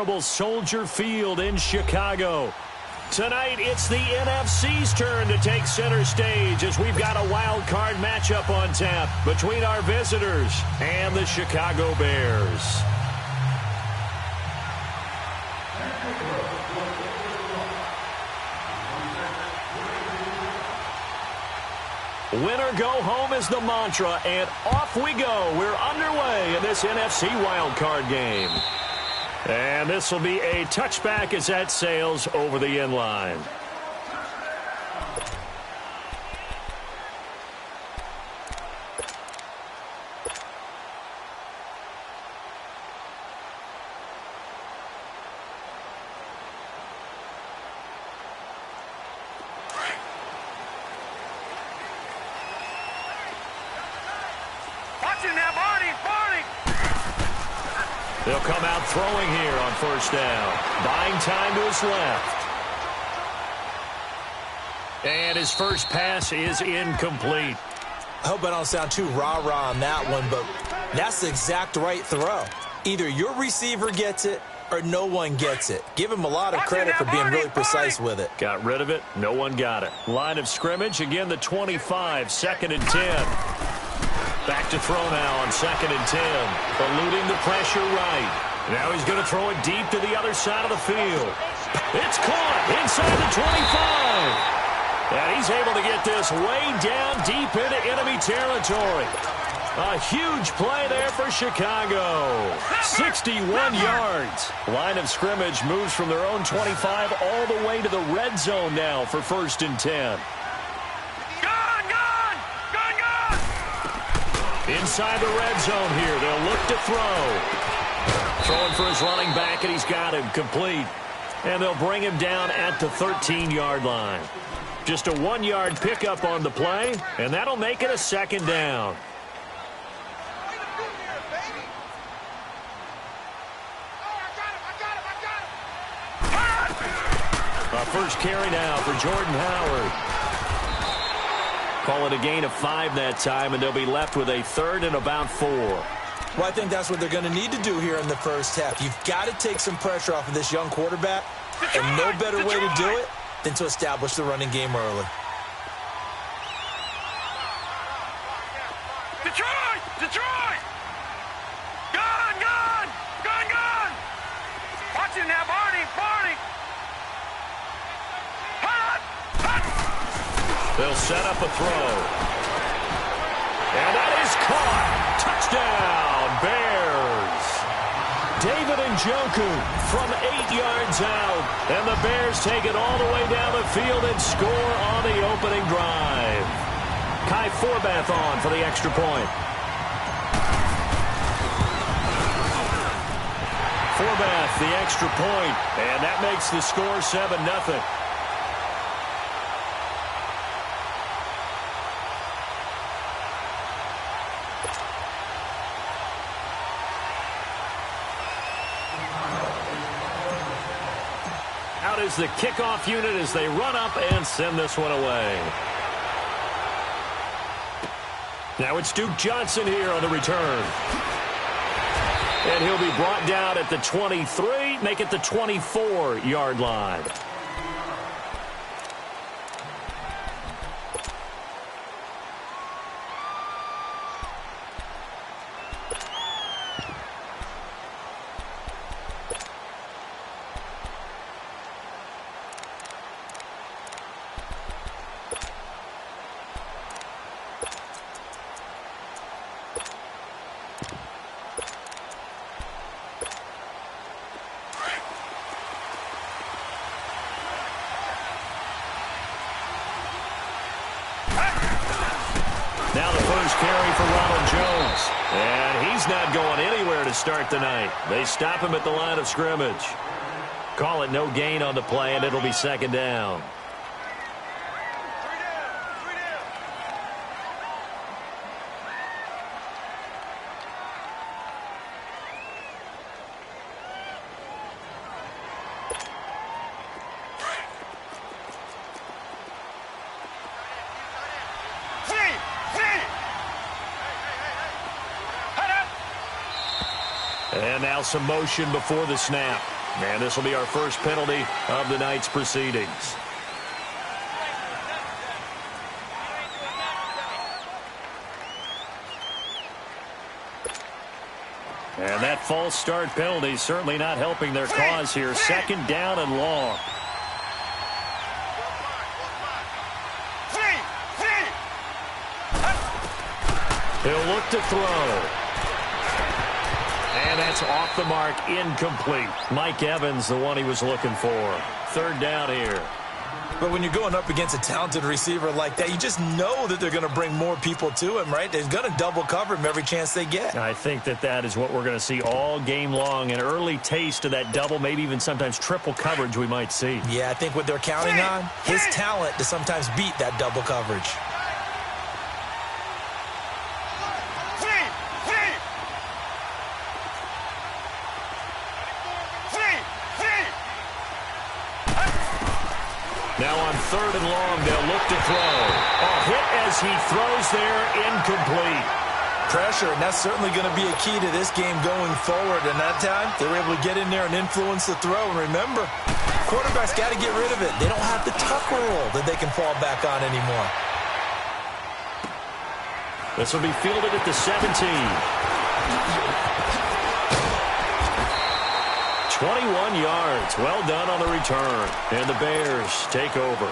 venerable Soldier Field in Chicago. Tonight, it's the NFC's turn to take center stage as we've got a wild card matchup on tap between our visitors and the Chicago Bears. Winner go home is the mantra, and off we go. We're underway in this NFC wildcard game. And this will be a touchback as that sails over the end line. They'll come out throwing here on first down. Buying time to his left. And his first pass is incomplete. I hope I don't sound too rah-rah on that one, but that's the exact right throw. Either your receiver gets it or no one gets it. Give him a lot of credit for being really precise with it. Got rid of it. No one got it. Line of scrimmage, again the 25, 2nd and 10. Back to throw now on 2nd and 10. Eluding the pressure right. Now he's going to throw it deep to the other side of the field. It's caught inside the 25. And he's able to get this way down deep into enemy territory. A huge play there for Chicago. 61 yards. Line of scrimmage moves from their own 25 all the way to the red zone now for 1st and 10. Inside the red zone here. They'll look to throw. Throwing for his running back, and he's got him complete. And they'll bring him down at the 13-yard line. Just a 1-yard pickup on the play, and that'll make it a 2nd down. First carry now for Jordan Howard. Call it a gain of 5 that time, and they'll be left with a 3rd and about 4. Well, I think that's what they're going to need to do here in the first half. You've got to take some pressure off of this young quarterback, and no better way to do it than to establish the running game early. Detroit! Gun! Watch him now, Barney! They'll set up a throw. And that is caught. Touchdown, Bears. David Njoku from 8 yards out. And the Bears take it all the way down the field and score on the opening drive. Kai Forbath on for the extra point. Forbath, the extra point. And that makes the score 7-0. Out is the kickoff unit as they run up and send this one away. Now it's Duke Johnson here on the return. And he'll be brought down at the 23, make it the 24-yard line. Now the first carry for Ronald Jones. And he's not going anywhere to start the night. They stop him at the line of scrimmage. Call it no gain on the play, and it'll be 2nd down. And now some motion before the snap. And this will be our first penalty of the night's proceedings. And that false start penalty certainly not helping their cause here. Second down and long. He'll look to throw. And that's off the mark, incomplete. Mike Evans, the one he was looking for. Third down here. But when you're going up against a talented receiver like that, you just know that they're going to bring more people to him, right? They're going to double cover him every chance they get. I think that is what we're going to see all game long. An early taste of that double, maybe even sometimes triple coverage we might see. Yeah, I think what they're counting on, his talent to sometimes beat that double coverage. Now on third and long, they'll look to throw. A hit as he throws there, incomplete. Pressure, and that's certainly going to be a key to this game going forward. And that time, they were able to get in there and influence the throw. And remember, quarterbacks got to get rid of it. They don't have the tuck rule that they can fall back on anymore. This will be fielded at the 17. 21 yards. Well done on the return. And the Bears take over.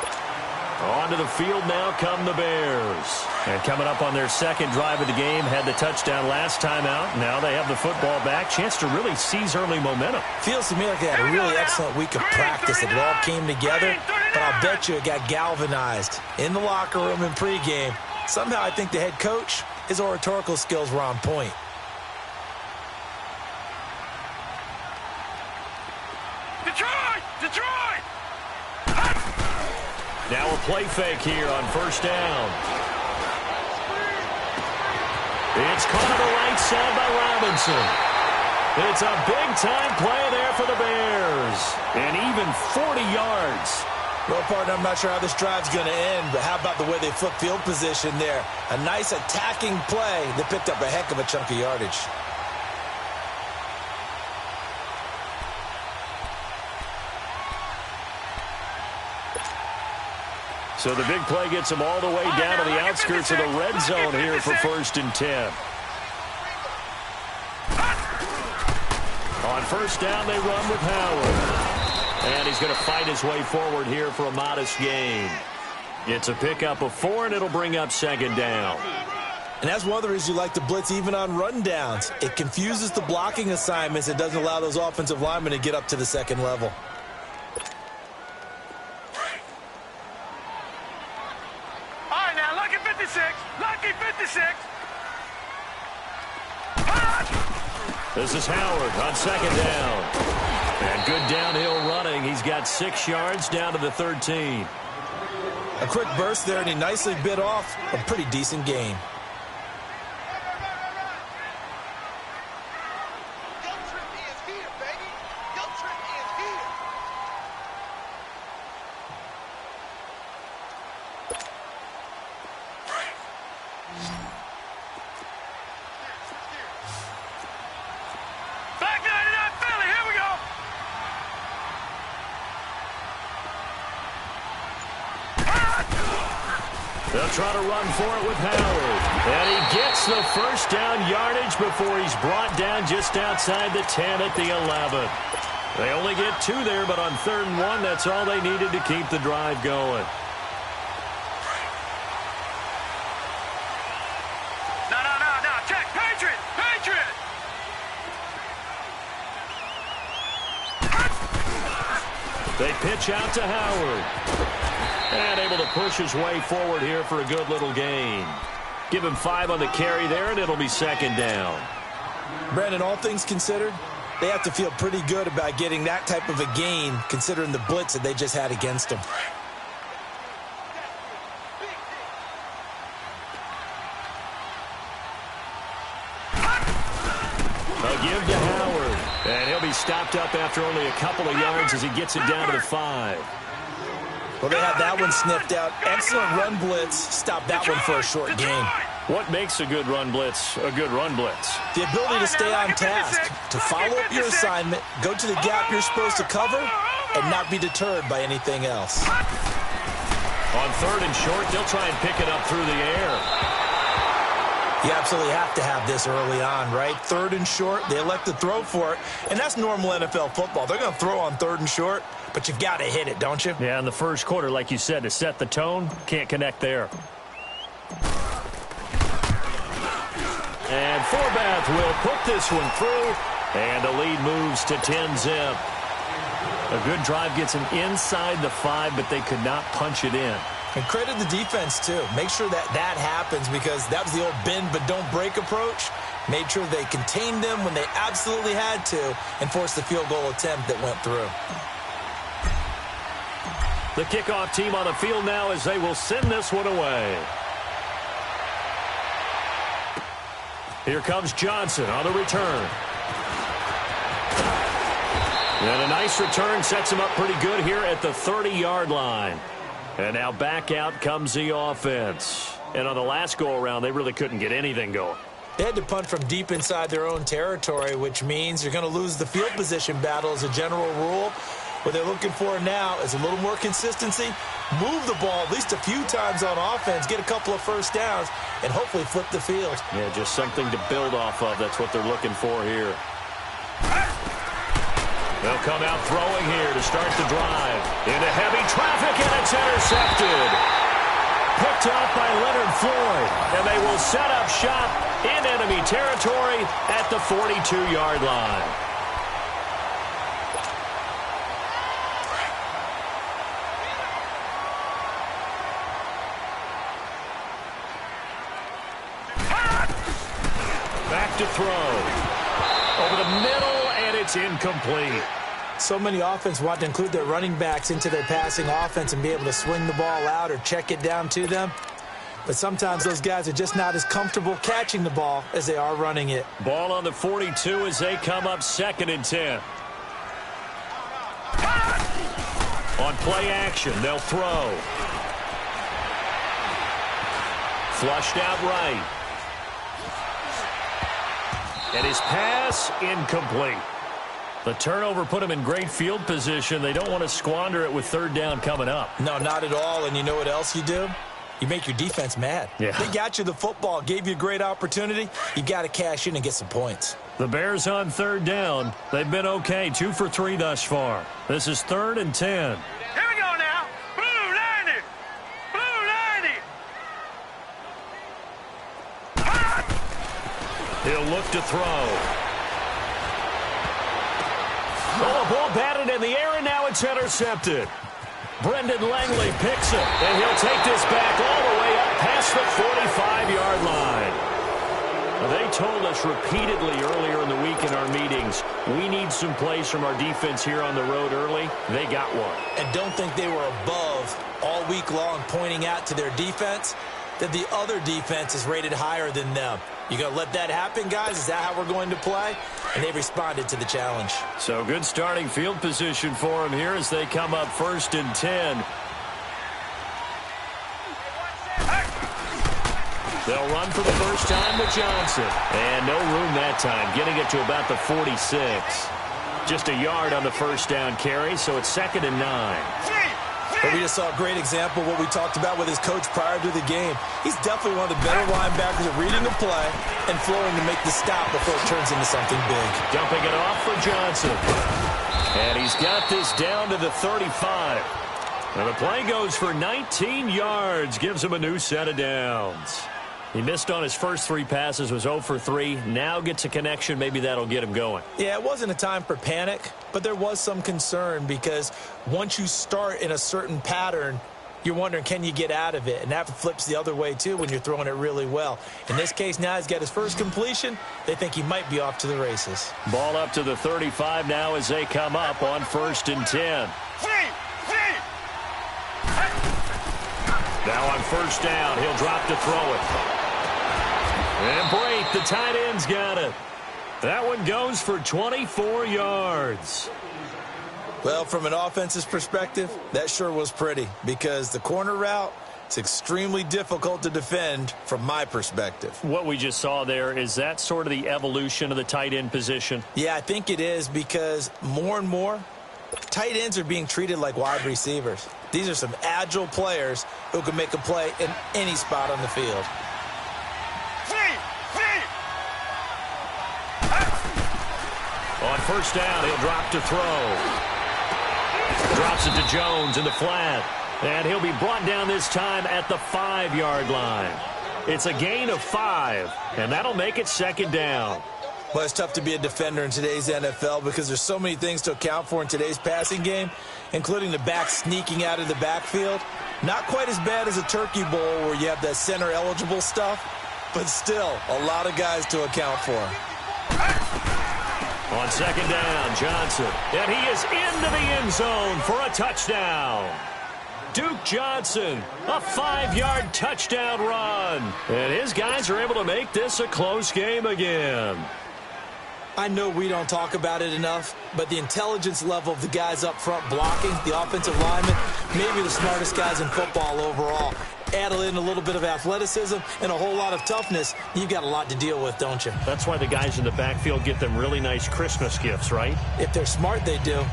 Onto the field now come the Bears. And coming up on their second drive of the game, had the touchdown last time out. Now they have the football back. Chance to really seize early momentum. Feels to me like they had a really excellent week of practice. It all came together, but I'll bet you it got galvanized in the locker room in pregame. Somehow I think the head coach, his oratorical skills were on point. Detroit! Now a play fake here on first down. It's caught on the right side by Robinson. It's a big-time play there for the Bears. And even 40 yards. Well, partner, I'm not sure how this drive's going to end, but how about the way they flip field position there? A nice attacking play that picked up a heck of a chunk of yardage. So the big play gets them all the way down to the outskirts of the red zone here for first and 10. On first down, they run with Howard. And he's going to fight his way forward here for a modest gain. It's a pickup of 4, and it'll bring up second down. And that's one of the reasons you like to blitz even on rundowns. It confuses the blocking assignments. It doesn't allow those offensive linemen to get up to the second level. Lucky 56. This is Howard on second down. And good downhill running. He's got 6 yards down to the 13. A quick burst there, and he nicely bit off a pretty decent gain. They'll try to run for it with Howard. And he gets the first down yardage before he's brought down just outside the 10 at the 11. They only get 2 there, but on 3rd and 1, that's all they needed to keep the drive going. No. Check. Patriot. They pitch out to Howard. And able to push his way forward here for a good little gain. Give him 5 on the carry there, and it'll be second down. Brandon, all things considered, they have to feel pretty good about getting that type of a gain, considering the blitz that they just had against them. A give to Howard. And he'll be stopped up after only a couple of yards as he gets it down to the 5. Well, they had that one sniffed out. Excellent run blitz. Stop that one for a short gain. What makes a good run blitz a good run blitz? The ability to stay on task, to follow up your assignment, go to the gap you're supposed to cover, and not be deterred by anything else. On 3rd and short, they'll try and pick it up through the air. You absolutely have to have this early on, right? 3rd and short, they elect to throw for it, and that's normal NFL football. They're going to throw on 3rd and short, but you've got to hit it, don't you? Yeah, in the first quarter, like you said, to set the tone, can't connect there. And Forbath will put this one through, and the lead moves to 10-zip. A good drive gets them inside the 5, but they could not punch it in. And credit the defense, too. Make sure that happens, because that was the old bend but don't break approach. Made sure they contained them when they absolutely had to and forced the field goal attempt that went through. The kickoff team on the field now as they will send this one away. Here comes Johnson on the return. And a nice return sets him up pretty good here at the 30-yard line. And now back out comes the offense. And on the last go-around, they really couldn't get anything going. They had to punt from deep inside their own territory, which means you're going to lose the field position battle as a general rule. What they're looking for now is a little more consistency, move the ball at least a few times on offense, get a couple of first downs, and hopefully flip the field. Yeah, just something to build off of. That's what they're looking for here. They'll come out throwing here to start the drive. Into heavy traffic, and it's intercepted. Picked off by Leonard Floyd, and they will set up shop in enemy territory at the 42-yard line. Back to throw. Over the middle, and it's incomplete. So many offense want to include their running backs into their passing offense and be able to swing the ball out or check it down to them. But sometimes those guys are just not as comfortable catching the ball as they are running it. Ball on the 42 as they come up 2nd and 10. On play action, they'll throw. Flushed out right. And his pass incomplete. The turnover put him in great field position. They don't want to squander it with 3rd down coming up. No, not at all. And you know what else you do? You make your defense mad. Yeah. They got you the football, gave you a great opportunity. You got to cash in and get some points. The Bears on 3rd down. They've been okay, 2 for 3 thus far. This is 3rd and 10. Here we go now. Blue 90. Blue 90. He'll look to throw. Oh, ball batted in the air, and now it's intercepted. Brendan Langley picks it, and he'll take this back all the way up past the 45-yard line. They told us repeatedly earlier in the week in our meetings, we need some plays from our defense here on the road early. They got one. And don't think they were above all week long pointing out to their defense that the other defense is rated higher than them. You going to let that happen, guys? Is that how we're going to play? And they responded to the challenge. So good starting field position for them here as they come up 1st and 10. They'll run for the first time with Johnson. And no room that time, getting it to about the 46. Just a yard on the first down carry, so it's 2nd and 9. But we just saw a great example of what we talked about with his coach prior to the game. He's definitely one of the better linebackers at reading the play and flowing to make the stop before it turns into something big. Dumping it off for Johnson. And he's got this down to the 35. And the play goes for 19 yards, gives him a new set of downs. He missed on his first 3 passes, was 0 for 3. Now gets a connection. Maybe that'll get him going. Yeah, it wasn't a time for panic, but there was some concern because once you start in a certain pattern, you're wondering, can you get out of it? And that flips the other way, too, when you're throwing it really well. In this case, now he's got his first completion. They think he might be off to the races. Ball up to the 35 now as they come up on 1st and 10. Now on 1st down, he'll drop to throw it. And Brate, the tight end's got it. That one goes for 24 yards. Well, from an offensive perspective, that sure was pretty because the corner route It's extremely difficult to defend from my perspective. What we just saw there, is that sort of the evolution of the tight end position? Yeah, I think it is, because more and more, tight ends are being treated like wide receivers. These are some agile players who can make a play in any spot on the field. On first down, he'll drop to throw. Drops it to Jones in the flat. And he'll be brought down this time at the 5-yard line. It's a gain of 5, and that'll make it second down. Well, it's tough to be a defender in today's NFL because there's so many things to account for in today's passing game, including the back sneaking out of the backfield. Not quite as bad as a turkey bowl where you have that center-eligible stuff, but still a lot of guys to account for. On second down, Johnson. And he is into the end zone for a touchdown. Duke Johnson, a 5-yard touchdown run. And his guys are able to make this a close game again. I know we don't talk about it enough, but the intelligence level of the guys up front blocking, the offensive linemen, maybe the smartest guys in football overall. Add in a little bit of athleticism and a whole lot of toughness, you've got a lot to deal with, don't you? That's why the guys in the backfield get them really nice Christmas gifts, right? If they're smart, they do.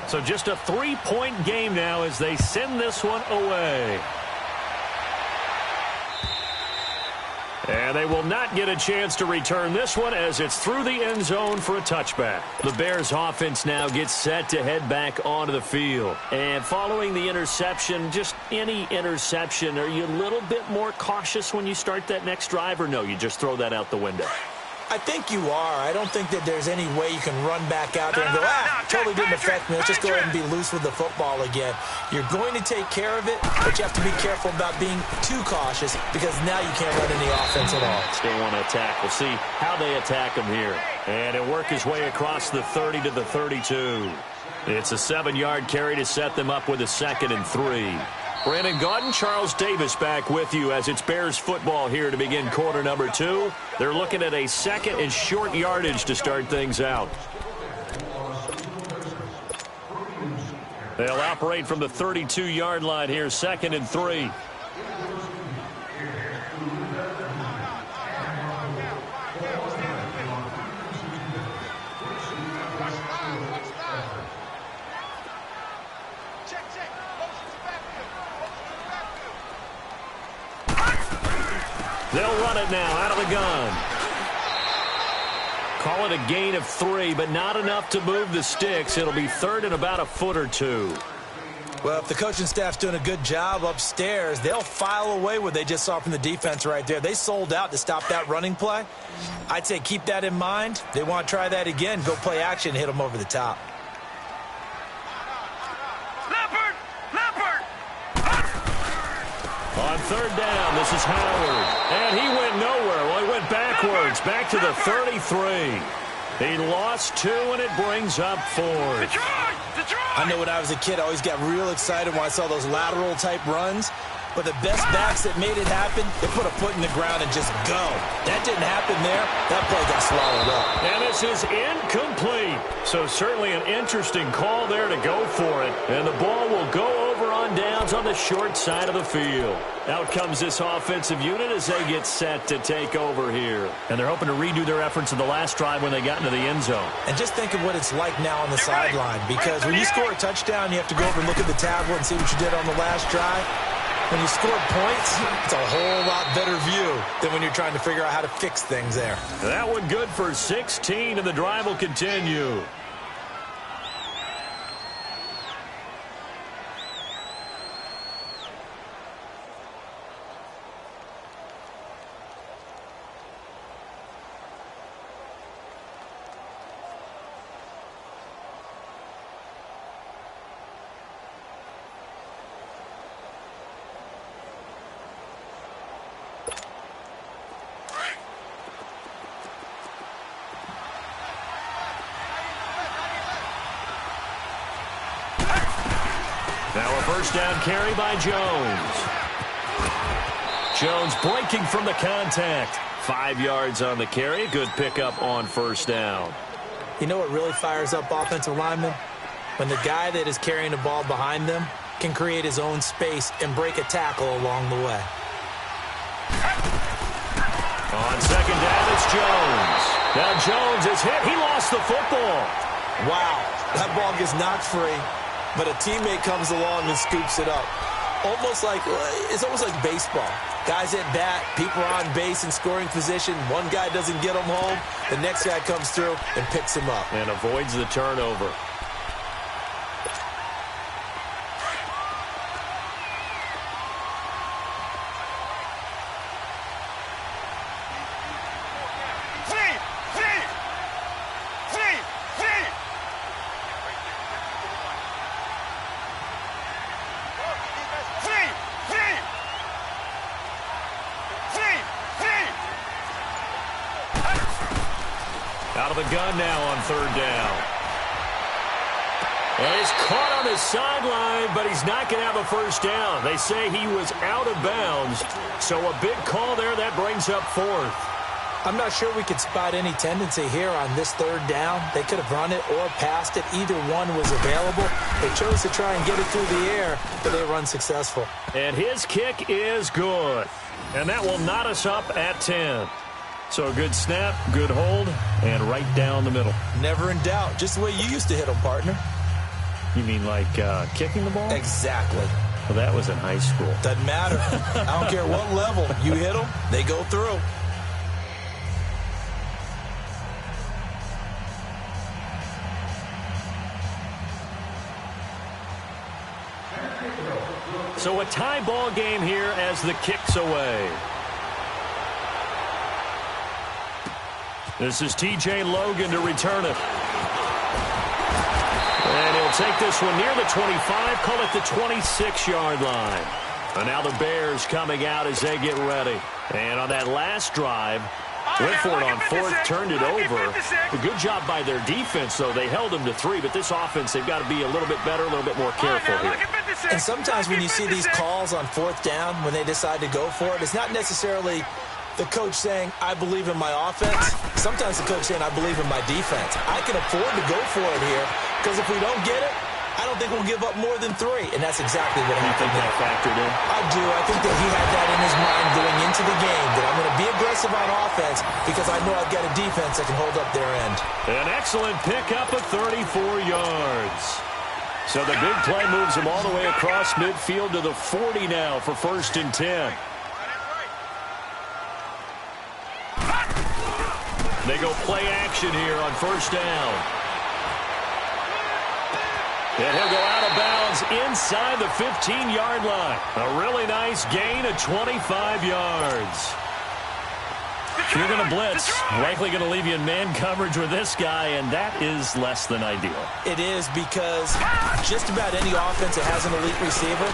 So just a 3-point game now as they send this one away. And they will not get a chance to return this one as it's through the end zone for a touchback. The Bears offense now gets set to head back onto the field. And following the interception, just any interception, are you a little bit more cautious when you start that next drive, or no, you just throw that out the window? I think you are. I don't think that there's any way you can run back out there and go, totally didn't affect me. Let's just go ahead and be loose with the football again. You're going to take care of it, but you have to be careful about being too cautious because now you can't run any offense at all. Still want to attack. We'll see how they attack him here. And he'll work his way across the 30 to the 32. It's a 7-yard carry to set them up with a 2nd and 3. Brandon Gaudin, Charles Davis back with you as it's Bears football here to begin quarter number 2. They're looking at a 2nd and short yardage to start things out. They'll operate from the 32-yard line here, 2nd and 3. They'll run it now out of the gun. Call it a gain of 3, but not enough to move the sticks. It'll be 3rd and about a foot or 2. Well, if the coaching staff's doing a good job upstairs, they'll file away what they just saw from the defense right there. They sold out to stop that running play. I'd say keep that in mind. They want to try that again. Go play action, hit them over the top. On 3rd down, this is Howard. And he went nowhere. Well, he went backwards, back to the 33. He lost 2, and it brings up 4th. I know when I was a kid, I always got real excited when I saw those lateral-type runs. But the best backs that made it happen, they put a foot in the ground and just go. That didn't happen there. That play got swallowed up. And this is incomplete. So certainly an interesting call there to go for it. And the ball will go over on downs on the short side of the field. Out comes this offensive unit as they get set to take over here. And they're hoping to redo their efforts in the last drive when they got into the end zone. And just think of what it's like now on the sideline. Because when you score a touchdown, you have to go over and look at the tablet and see what you did on the last drive. When you score points, it's a whole lot better view than when you're trying to figure out how to fix things there. That one good for 16, and the drive will continue. first down carry by Jones. Jones breaking from the contact. 5 yards on the carry. Good pickup on first down. You know what really fires up offensive linemen? When the guy that is carrying the ball behind them can create his own space and break a tackle along the way. On second down, it's Jones. Now Jones is hit. He lost the football. Wow, that ball gets knocked free, but a teammate comes along and scoops it up. It's almost like baseball. Guys at bat, people are on base in scoring position. One guy doesn't get him home. The next guy comes through and picks him up. And avoids the turnover. Out of the gun now on third down. And he's caught on his sideline, but he's not going to have a first down. They say he was out of bounds, so a big call there. That brings up fourth. I'm not sure we could spot any tendency here on this third down. They could have run it or passed it. Either one was available. They chose to try and get it through the air, but they were unsuccessful. And his kick is good. And that will knot us up at 10. So a good snap, good hold, and right down the middle. Never in doubt. Just the way you used to hit them, partner. You mean like kicking the ball? Exactly. Well, that was in high school. Doesn't matter. I don't care what level. You hit them, they go through. So a tie ball game here as the kick's away. This is T.J. Logan to return it. And he'll take this one near the 25, call it the 26-yard line. And now the Bears coming out as they get ready. And on that last drive, went for it on fourth, turned it over. A good job by their defense, though. They held them to 3, but this offense, they've got to be a little bit better, a little bit more careful here. And sometimes when you see these calls on fourth down, when they decide to go for it, it's not necessarily the coach saying, I believe in my offense. Sometimes the coach saying, I believe in my defense. I can afford to go for it here, because if we don't get it, I don't think we'll give up more than 3. And that's exactly what happened. You think that factored in? I do. I think that he had that in his mind going into the game, that I'm going to be aggressive on offense because I know I've got a defense that can hold up their end. An excellent pickup of 34 yards. So the big play moves him all the way across midfield to the 40 now for 1st and 10. They go play action here on 1st down. And he'll go out of bounds inside the 15-yard line. A really nice gain of 25 yards. If you're going to blitz, likely going to leave you in man coverage with this guy, and that is less than ideal. It is, because just about any offense that has an elite receiver,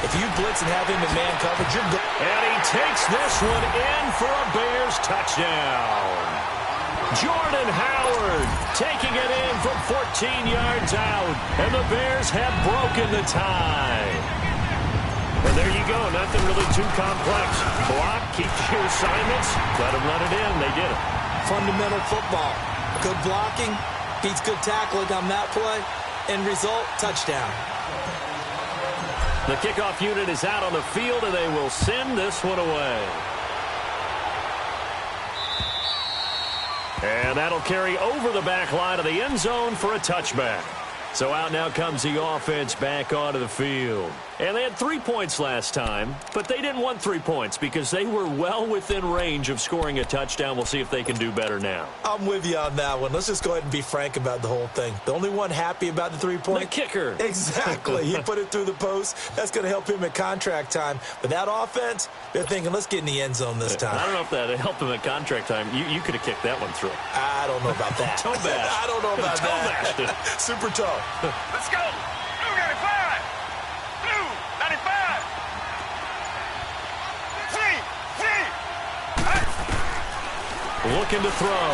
if you blitz and have him in man coverage, you're good. And he takes this one in for a Bears touchdown. Jordan Howard taking it in from 14 yards out, and the Bears have broken the tie. And there you go, nothing really too complex. Block, keep your assignments, let them run it in. They did it. Fundamental football. Good blocking, beats good tackling on that play, end result, touchdown. The kickoff unit is out on the field, and they will send this one away. And that'll carry over the back line of the end zone for a touchback. So out now comes the offense back onto the field. And they had 3 points last time, but they didn't want 3 points because they were well within range of scoring a touchdown. We'll see if they can do better now. I'm with you on that one. Let's just go ahead and be frank about the whole thing. The only one happy about the 3-point? The kicker. Exactly. He put it through the post. That's going to help him at contract time. But that offense, they're thinking, let's get in the end zone this time. I don't know if that helped him at contract time. You could have kicked that one through. I don't know about that. Toe bash. I don't know about that. Toe bashed it. Super toe. Let's go. 295. 295. 3. Looking to throw.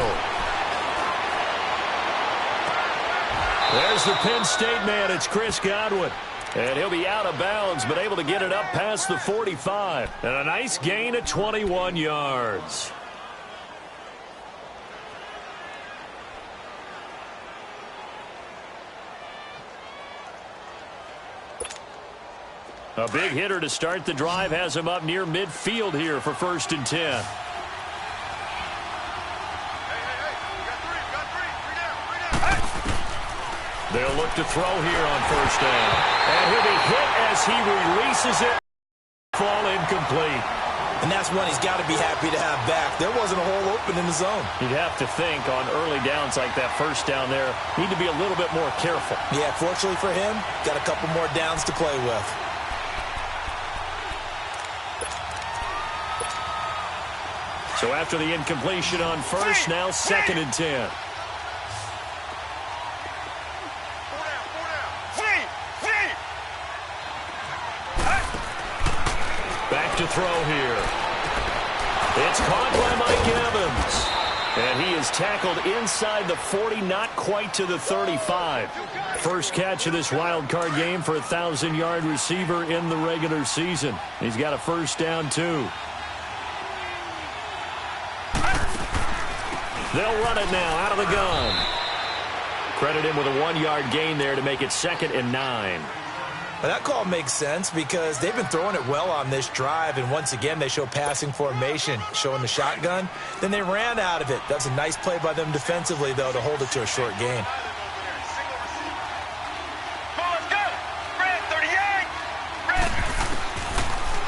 There's the Penn State man. It's Chris Godwin. And he'll be out of bounds, but able to get it up past the 45. And a nice gain of 21 yards. A big hitter to start the drive has him up near midfield here for 1st and 10. They'll look to throw here on 1st down. And he'll be hit as he releases it. Fall incomplete. And that's one he's got to be happy to have back. There wasn't a hole open in the zone. You'd have to think on early downs like that 1st down there, need to be a little bit more careful. Yeah, fortunately for him, got a couple more downs to play with. So after the incompletion on 1st, now 2nd and 10. Back to throw here. It's caught by Mike Evans. And he is tackled inside the 40, not quite to the 35. First catch of this wild card game for a 1,000-yard receiver in the regular season. He's got a 1st down, too. They'll run it now out of the gun. Credit him with a 1-yard gain there to make it 2nd and 9. But that call makes sense because they've been throwing it well on this drive, and once again they show passing formation, showing the shotgun. Then they ran out of it. That's a nice play by them defensively, though, to hold it to a short gain.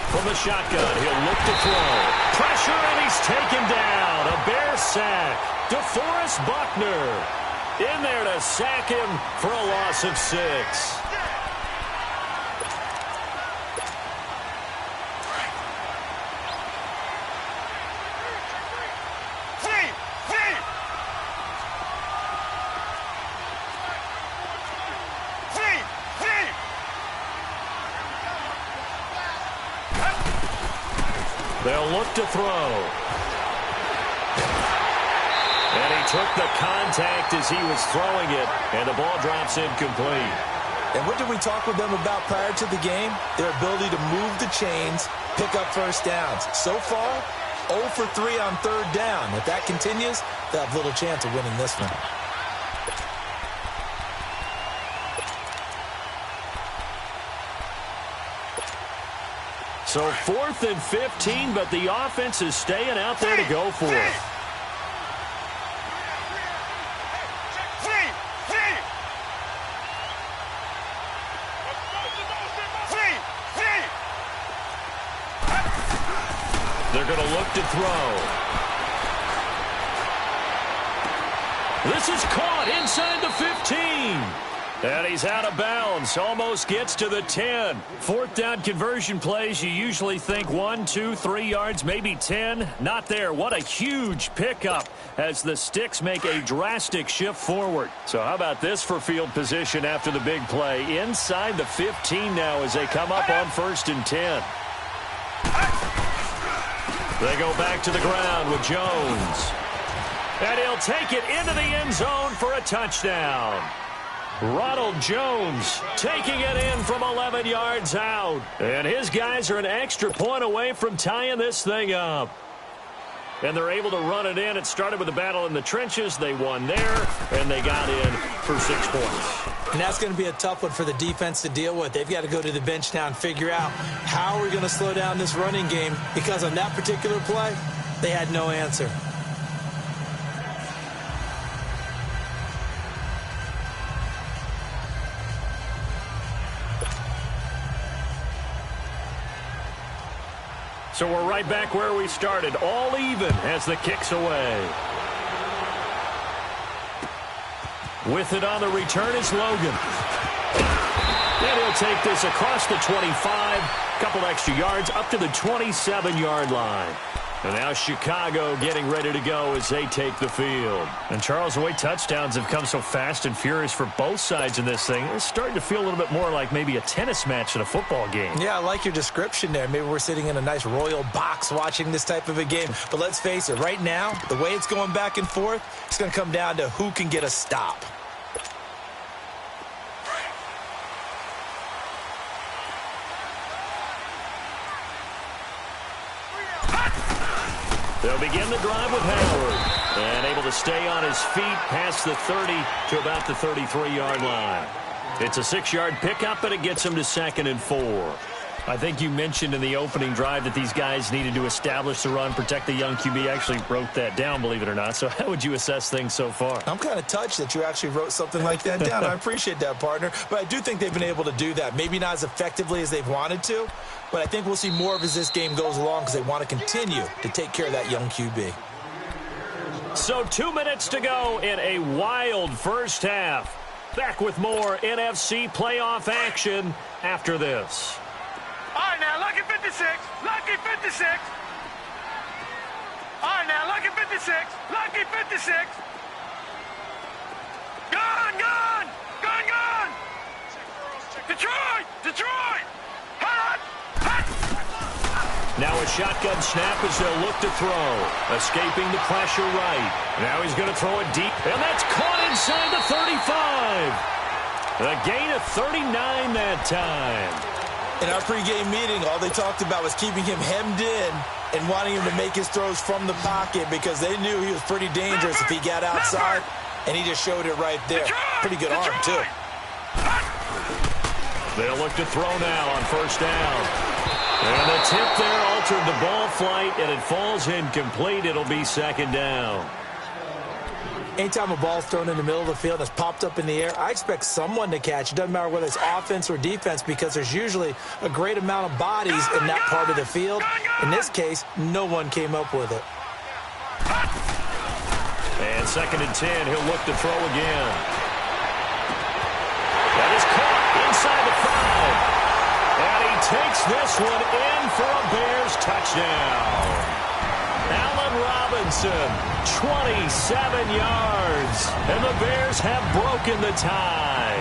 From the shotgun, he'll look to throw. Pressure, and he's taken down. A Bear sack. DeForest Buckner in there to sack him for a loss of 6. They'll look to throw. And he took the contact as he was throwing it, and the ball drops incomplete. And what did we talk with them about prior to the game? Their ability to move the chains, pick up 1st downs. So far, 0 for 3 on 3rd down. If that continues, they'll have little chance of winning this one. So 4th and 15, but the offense is staying out there to go for it. They're going to look to throw. This is caught inside the 15. And he's out of bounds. Almost gets to the 10. 4th down conversion plays, you usually think 1, 2, 3 yards, maybe 10. Not there. What a huge pickup as the sticks make a drastic shift forward. So how about this for field position after the big play? Inside the 15 now as they come up on 1st and 10. They go back to the ground with Jones. And he'll take it into the end zone for a touchdown. Ronald Jones taking it in from 11 yards out. And his guys are an extra point away from tying this thing up. And they're able to run it in. It started with a battle in the trenches. They won there, and they got in for 6 points. And that's going to be a tough one for the defense to deal with. They've got to go to the bench now and figure out how we're going to slow down this running game, because on that particular play, they had no answer. So we're right back where we started, all even as the kick's away. With it on the return is Logan. And he'll take this across the 25, couple extra yards, up to the 27-yard line. And now Chicago getting ready to go as they take the field. And Charles, the way touchdowns have come so fast and furious for both sides in this thing, it's starting to feel a little bit more like maybe a tennis match in a football game. Yeah, I like your description there. Maybe we're sitting in a nice royal box watching this type of a game. But let's face it, right now, the way it's going back and forth, it's going to come down to who can get a stop. They'll begin the drive with Howard. And able to stay on his feet past the 30 to about the 33-yard line. It's a 6-yard pickup, and it gets him to 2nd and 4. I think you mentioned in the opening drive that these guys needed to establish the run, protect the young QB. I actually wrote that down, believe it or not. So how would you assess things so far? I'm kind of touched that you actually wrote something like that down. I appreciate that, partner. But I do think they've been able to do that. Maybe not as effectively as they've wanted to, but I think we'll see more of as this game goes along because they want to continue to take care of that young QB. So 2 minutes to go in a wild first half. Back with more NFC playoff action after this. All right, now, lucky 56. Lucky 56. All right, now, lucky 56. Lucky 56. Gone, gone. Gone, gone. Detroit. Detroit. Hot. Hot. Now a shotgun snap as they'll look to throw. Escaping the pressure right. Now he's going to throw it deep, and that's caught inside the 35. A gain of 39 that time. In our pregame meeting, all they talked about was keeping him hemmed in and wanting him to make his throws from the pocket because they knew he was pretty dangerous if he got outside, and he just showed it right there. Pretty good arm, too. They'll look to throw now on first down. And the tip there altered the ball flight, and it falls incomplete. It'll be 2nd down. Anytime a ball's thrown in the middle of the field that's popped up in the air, I expect someone to catch. It doesn't matter whether it's offense or defense because there's usually a great amount of bodies in that part of the field. In this case, no one came up with it. And 2nd and 10, he'll look to throw again. That is caught inside the 5. And he takes this one in for a Bears touchdown. Allen Robinson, 27 yards, and the Bears have broken the tie.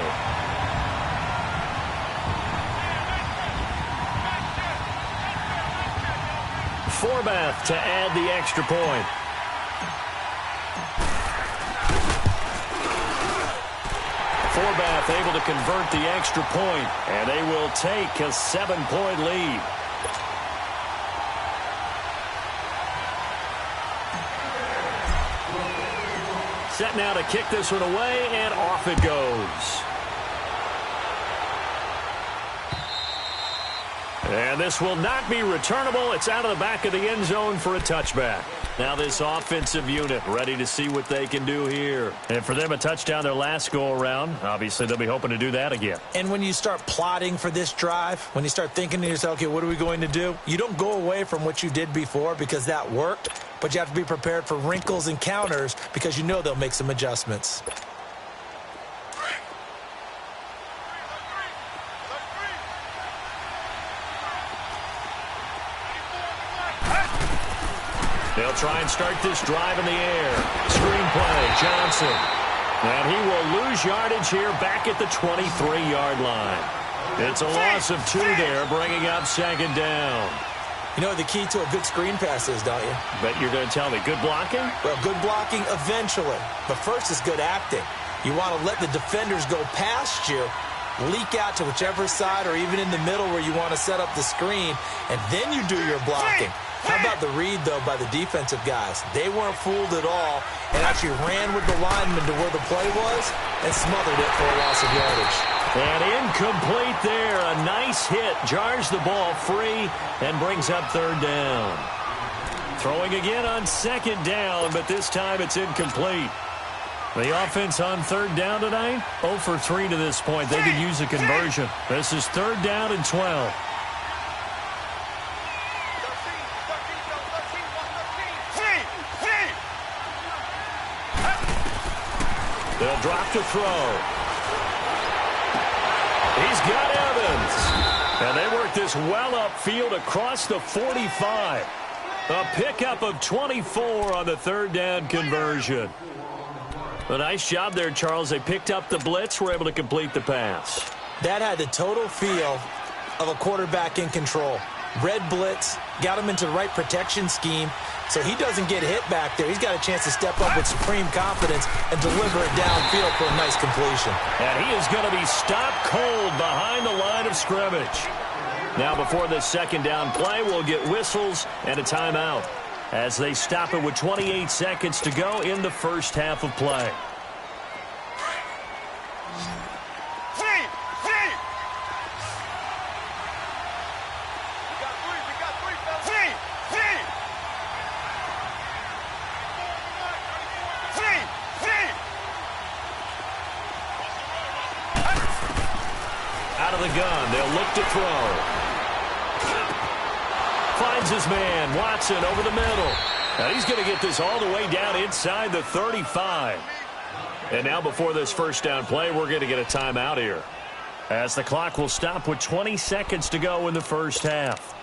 Forbath to add the extra point. Forbath able to convert the extra point, and they will take a 7-point lead. Set now to kick this one away, and off it goes. And this will not be returnable. It's out of the back of the end zone for a touchback. Now this offensive unit ready to see what they can do here. And for them, a touchdown their last go-around. Obviously, they'll be hoping to do that again. And when you start plotting for this drive, when you start thinking to yourself, okay, what are we going to do? You don't go away from what you did before because that worked. But you have to be prepared for wrinkles and counters because you know they'll make some adjustments. They'll try and start this drive in the air. Screenplay, Johnson. And he will lose yardage here back at the 23-yard line. It's a loss of 2 there, bringing up 2nd down. You know what the key to a good screen pass is, don't you? Bet you're going to tell me. Good blocking? Well, good blocking eventually. But first is good acting. You want to let the defenders go past you, leak out to whichever side or even in the middle where you want to set up the screen, and then you do your blocking. How about the read, though, by the defensive guys? They weren't fooled at all and actually ran with the lineman to where the play was and smothered it for a loss of yardage. And incomplete there. A nice hit. Jars the ball free and brings up 3rd down. Throwing again on 2nd down, but this time it's incomplete. The offense on 3rd down tonight, 0 for 3 to this point. They could use a conversion. This is 3rd down and 12. They'll drop to throw. He's got Evans. And they work this well upfield across the 45. A pickup of 24 on the 3rd down conversion. A nice job there, Charles. They picked up the blitz, were able to complete the pass. That had the total feel of a quarterback in control. Red blitz, got him into the right protection scheme, so he doesn't get hit back there. He's got a chance to step up with supreme confidence and deliver it downfield for a nice completion. And he is going to be stopped cold behind the line of scrimmage. Now before this 2nd down play, we'll get whistles and a timeout. as they stop it with 28 seconds to go in the first half of play. Out of the gun, they'll look to throw. Finds his man, Watson, over the middle. And he's going to get this all the way down inside the 35. And now before this first down play, we're going to get a timeout here, as the clock will stop with 20 seconds to go in the first half.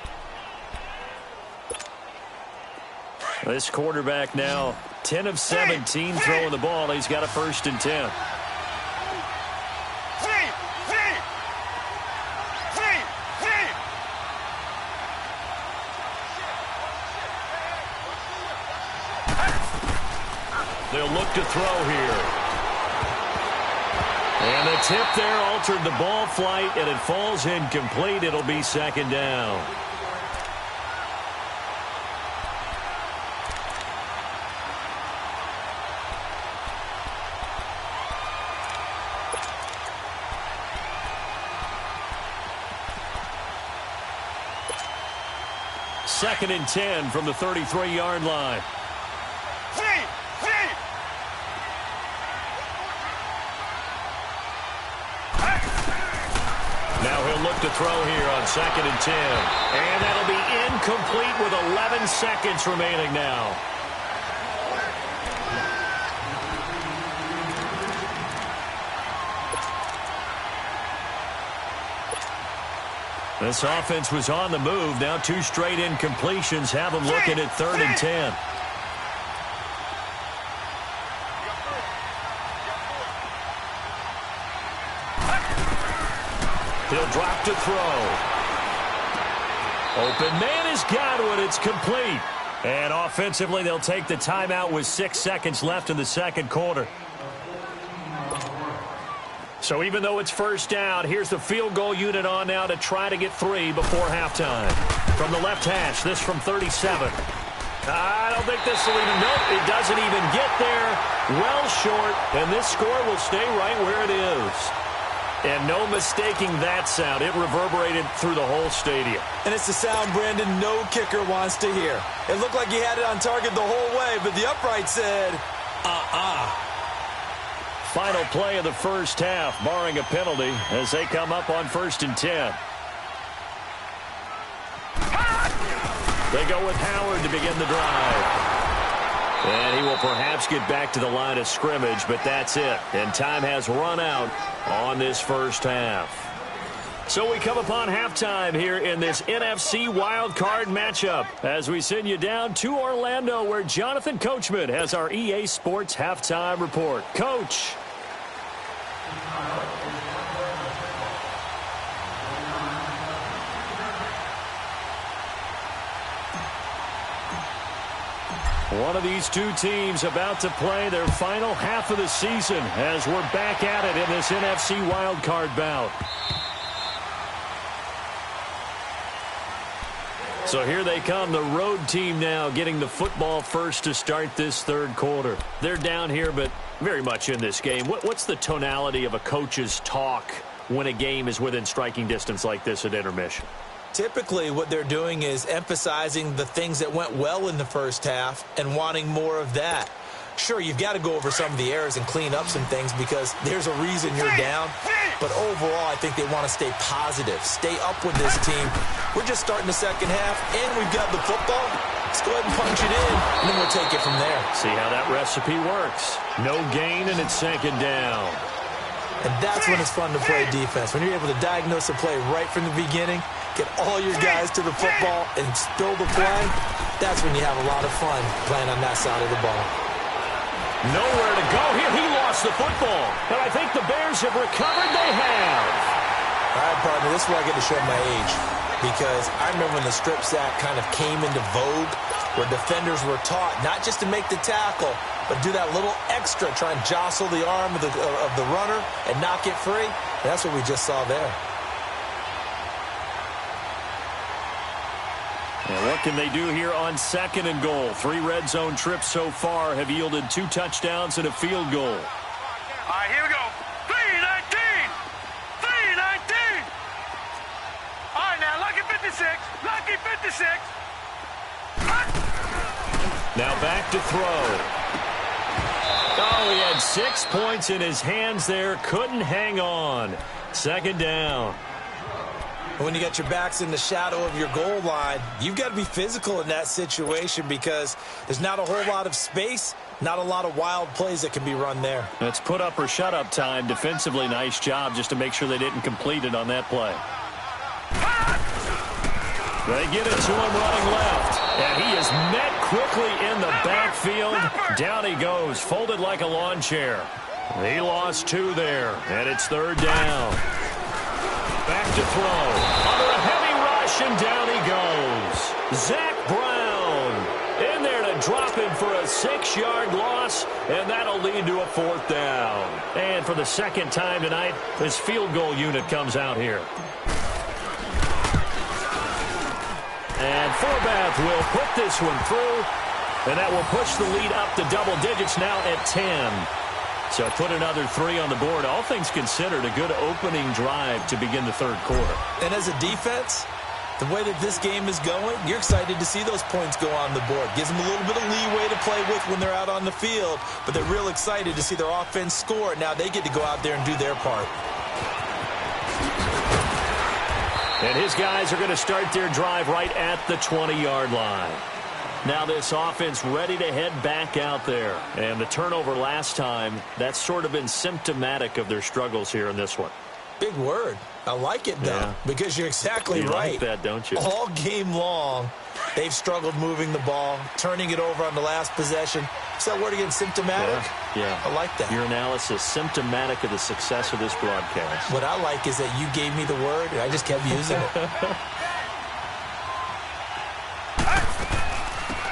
This quarterback now 10 of 17 throwing the ball. He's got a 1st and 10. They'll look to throw here. And the tip there altered the ball flight, and it falls incomplete. It'll be 2nd down. Second and 10 from the 33-yard line. Now he'll look to throw here on 2nd and 10. And that'll be incomplete with 11 seconds remaining now. This offense was on the move. Now 2 straight incompletions have them looking at 3rd and 10. He'll drop to throw. Open man has got it. It's complete. And offensively, they'll take the timeout with 6 seconds left in the second quarter. So even though it's first down, here's the field goal unit on now to try to get 3 before halftime. From the left hash, this from 37. I don't think this will even, nope, it doesn't even get there. Well short, and this score will stay right where it is. And no mistaking that sound. It reverberated through the whole stadium. And it's the sound, Brandon, no kicker wants to hear. It looked like he had it on target the whole way, but the upright said, Final play of the first half, barring a penalty, as they come up on 1st and 10. They go with Howard to begin the drive. And he will perhaps get back to the line of scrimmage, but that's it. And time has run out on this first half. So we come upon halftime here in this NFC wildcard matchup as we send you down to Orlando, where Jonathan Coachman has our EA Sports halftime report. Coach. One of these two teams about to play their final half of the season as we're back at it in this NFC wildcard bout. So here they come, the road team now getting the football first to start this third quarter. They're down here, but very much in this game. What's the tonality of a coach's talk when a game is within striking distance like this at intermission? Typically, what they're doing is emphasizing the things that went well in the first half and wanting more of that. Sure, you've got to go over some of the errors and clean up some things because there's a reason you're down. But overall, I think they want to stay positive, stay up with this team. We're just starting the second half, and we've got the football. Let's go ahead and punch it in, and then we'll take it from there. See how that recipe works. No gain, and it's 2nd down. And that's when it's fun to play defense. When you're able to diagnose a play right from the beginning, get all your guys to the football, and spill the play, that's when you have a lot of fun playing on that side of the ball. Nowhere to go here. He lost the football. And I think the Bears have recovered. They have. All right, partner, this is where I get to show my age. Because I remember when the strip sack kind of came into vogue, where defenders were taught not just to make the tackle, but do that little extra, try and jostle the arm of the runner and knock it free. And that's what we just saw there. And what can they do here on 2nd and goal? 3 red zone trips so far have yielded 2 touchdowns and a field goal. All right, here we go. 3-19. 3-19. All right, now, lucky 56. Lucky 56. Now back to throw. Oh, he had 6 points in his hands there. Couldn't hang on. 2nd down. When you got your backs in the shadow of your goal line, you've got to be physical in that situation because there's not a whole lot of space, not a lot of wild plays that can be run there. That's put up or shut up time. Defensively, nice job just to make sure they didn't complete it on that play. They get it to him running left. And he is met quickly in the backfield. Down he goes, folded like a lawn chair. He lost 2 there, and it's 3rd down. Back to throw. Under a heavy rush, and down he goes. Zach Brown in there to drop him for a 6-yard loss, and that'll lead to a 4th down. And for the 2nd time tonight, this field goal unit comes out here. And Forbath will put this one through, and that will push the lead up to double digits now at 10. So put another 3 on the board. All things considered, a good opening drive to begin the 3rd quarter. And as a defense, the way that this game is going, you're excited to see those points go on the board. Gives them a little bit of leeway to play with when they're out on the field, but they're real excited to see their offense score. Now they get to go out there and do their part. And his guys are going to start their drive right at the 20-yard line. Now this offense ready to head back out there. And the turnover last time, that's sort of been symptomatic of their struggles here in this one. Big word. I like it, though, because you're exactly right. You like that, don't you? All game long, they've struggled moving the ball, turning it over on the last possession. Is that word again, symptomatic? Yeah. I like that. Your analysis, symptomatic of the success of this broadcast. What I like is that you gave me the word, and I just kept using it.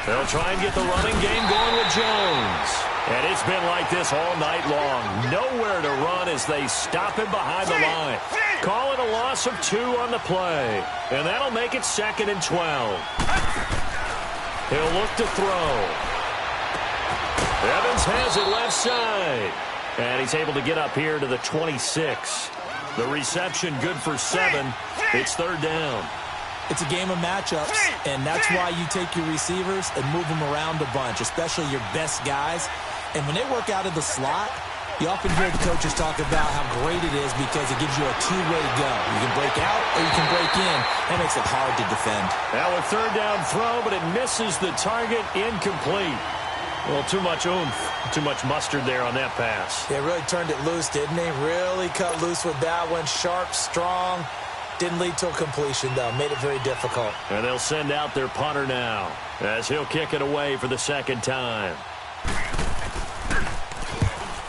They'll try and get the running game going with Jones. And it's been like this all night long. Nowhere to run as they stop him behind the line. Call it a loss of 2 on the play. And that'll make it 2nd and 12. He'll look to throw. Evans has it left side. And he's able to get up here to the 26. The reception good for 7. It's 3rd down. It's a game of matchups, and that's why you take your receivers and move them around a bunch, especially your best guys. And when they work out of the slot, you often hear the coaches talk about how great it is because it gives you a 2-way go. You can break out or you can break in. That makes it hard to defend. Now a 3rd down throw, but it misses the target. Incomplete. Well, too much oomph, too much mustard there on that pass. They really turned it loose, didn't they? Really cut loose with that one. Sharp, strong. Didn't lead to a completion, though. Made it very difficult. And they'll send out their punter now as he'll kick it away for the 2nd time.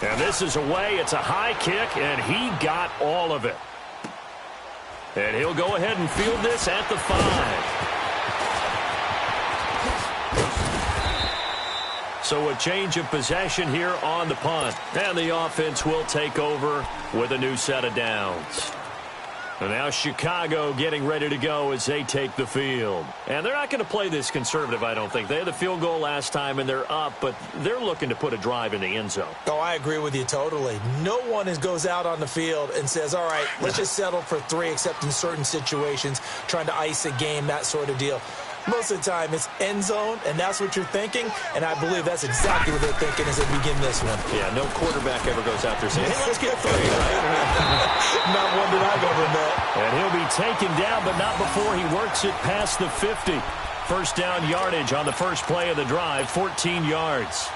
And this is away. It's a high kick, and he got all of it. And he'll go ahead and field this at the 5. So a change of possession here on the punt. And the offense will take over with a new set of downs. And now Chicago getting ready to go as they take the field. And they're not going to play this conservative, I don't think. They had the field goal last time, and they're up, but they're looking to put a drive in the end zone. Oh, I agree with you totally. No one goes out on the field and says, all right, let's just settle for 3, except in certain situations, trying to ice a game, that sort of deal. Most of the time, it's end zone, and that's what you're thinking, and I believe that's exactly what they're thinking as they begin this one. Yeah, no quarterback ever goes out there saying, hey, let's get 3, right? Not one that I've ever met. And he'll be taken down, but not before he works it past the 50. 1st down yardage on the first play of the drive, 14 yards.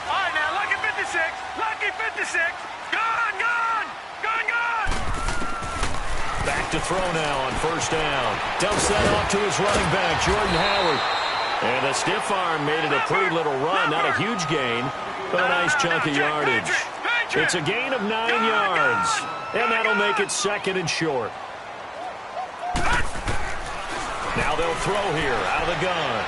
All right, now, lucky 56. Lucky 56. Gone, gone. Gone, gone. Back to throw now on 1st down. Dumps that off to his running back, Jordan Howard. And the stiff arm made it a pretty little run. Not a huge gain, but a nice chunk of yardage. It's a gain of 9 yards. And that'll make it 2nd and short. Now they'll throw here out of the gun.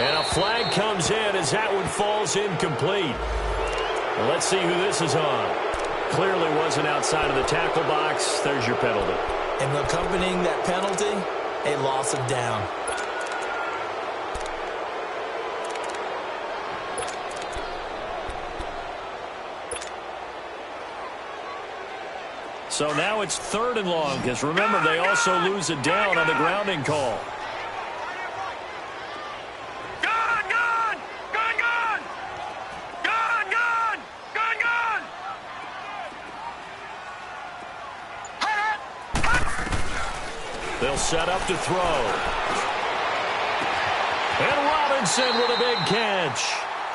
And a flag comes in as that one falls incomplete. Well, let's see who this is on. clearly wasn't outside of the tackle box. There's your penalty. And accompanying that penalty, a loss of down. So now it's 3rd and long, because remember, they also lose a down on the grounding call. They'll set up to throw. And Robinson with a big catch.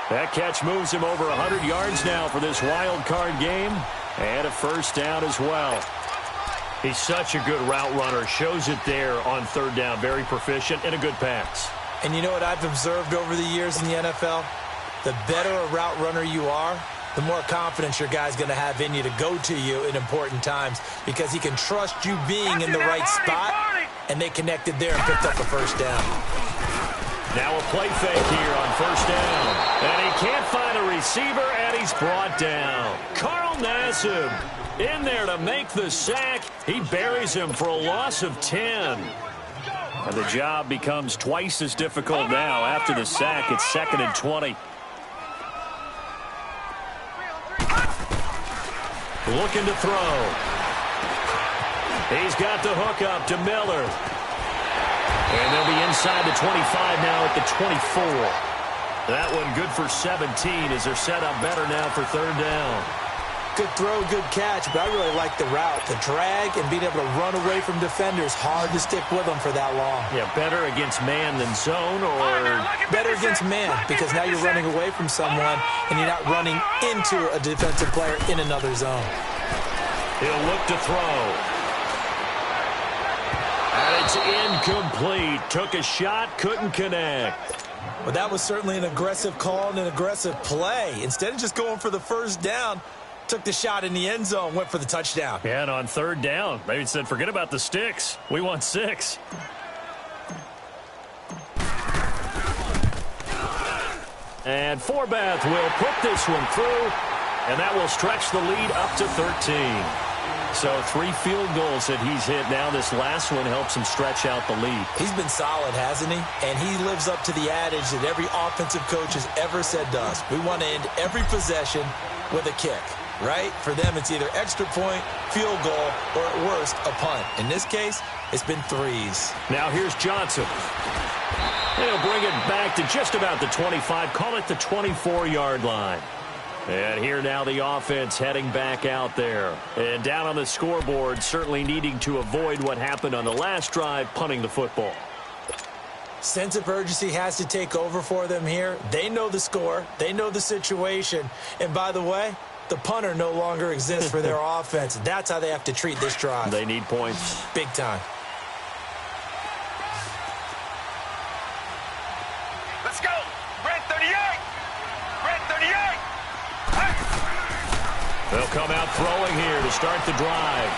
That catch moves him over 100 yards now for this wild card game. And a first down as well. He's such a good route runner. Shows it there on 3rd down. Very proficient and a good pass. And you know what I've observed over the years in the NFL? The better a route runner you are, the more confidence your guy's going to have in you to go to you in important times, because he can trust you being in the right spot, and they connected there and picked up a first down. Now a play fake here on 1st down. And he can't find a receiver, and he's brought down. Carl Nassib in there to make the sack. He buries him for a loss of 10. And the job becomes twice as difficult now after the sack. It's 2nd and 20. Looking to throw. He's got the hook up to Miller. And they'll be inside the 25 now at the 24. That one good for 17 as they're set up better now for 3rd down. Good throw, good catch, but I really like the route. The drag and being able to run away from defenders, hard to stick with them for that long. Yeah, better against man than zone, or better against man, because now you're running away from someone and you're not running into a defensive player in another zone. He'll look to throw. And it's incomplete. Took a shot, couldn't connect. Well, that was certainly an aggressive call and an aggressive play. Instead of just going for the first down, took the shot in the end zone, went for the touchdown. Yeah, and on 3rd down, maybe said, forget about the sticks. We want 6. And Forbath will put this one through, and that will stretch the lead up to 13. So 3 field goals that he's hit now. This last one helps him stretch out the lead. He's been solid, hasn't he? And he lives up to the adage that every offensive coach has ever said to us. We want to end every possession with a kick, right? For them, it's either extra point, field goal, or at worst, a punt. In this case, it's been 3s. Now here's Johnson. They'll bring it back to just about the 25. Call it the 24-yard line. And here now the offense heading back out there. And down on the scoreboard, certainly needing to avoid what happened on the last drive, punting the football. Sense of urgency has to take over for them here. They know the score. They know the situation. And by the way, the punter no longer exists for their offense. That's how they have to treat this drive. They need points. Big time. Let's go. Red 38. Red 38. They'll come out throwing here to start the drive.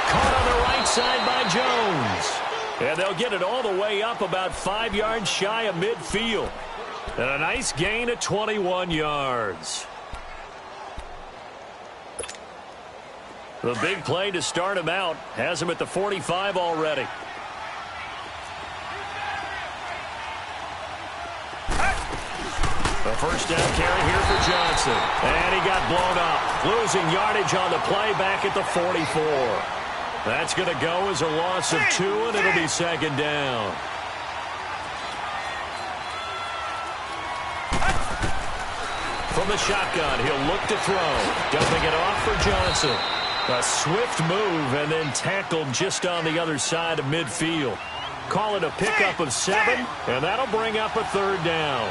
Caught on the right side by Jones. And they'll get it all the way up about 5 yards shy of midfield. And a nice gain of 21 yards. The big play to start him out has him at the 45 already. A first down carry here for Johnson. And he got blown up. Losing yardage on the play back at the 44. That's going to go as a loss of 2, and it'll be 2nd down. From the shotgun, he'll look to throw. Dumping it off for Johnson. A swift move and then tackled just on the other side of midfield. Call it a pickup of 7, and that'll bring up a 3rd down.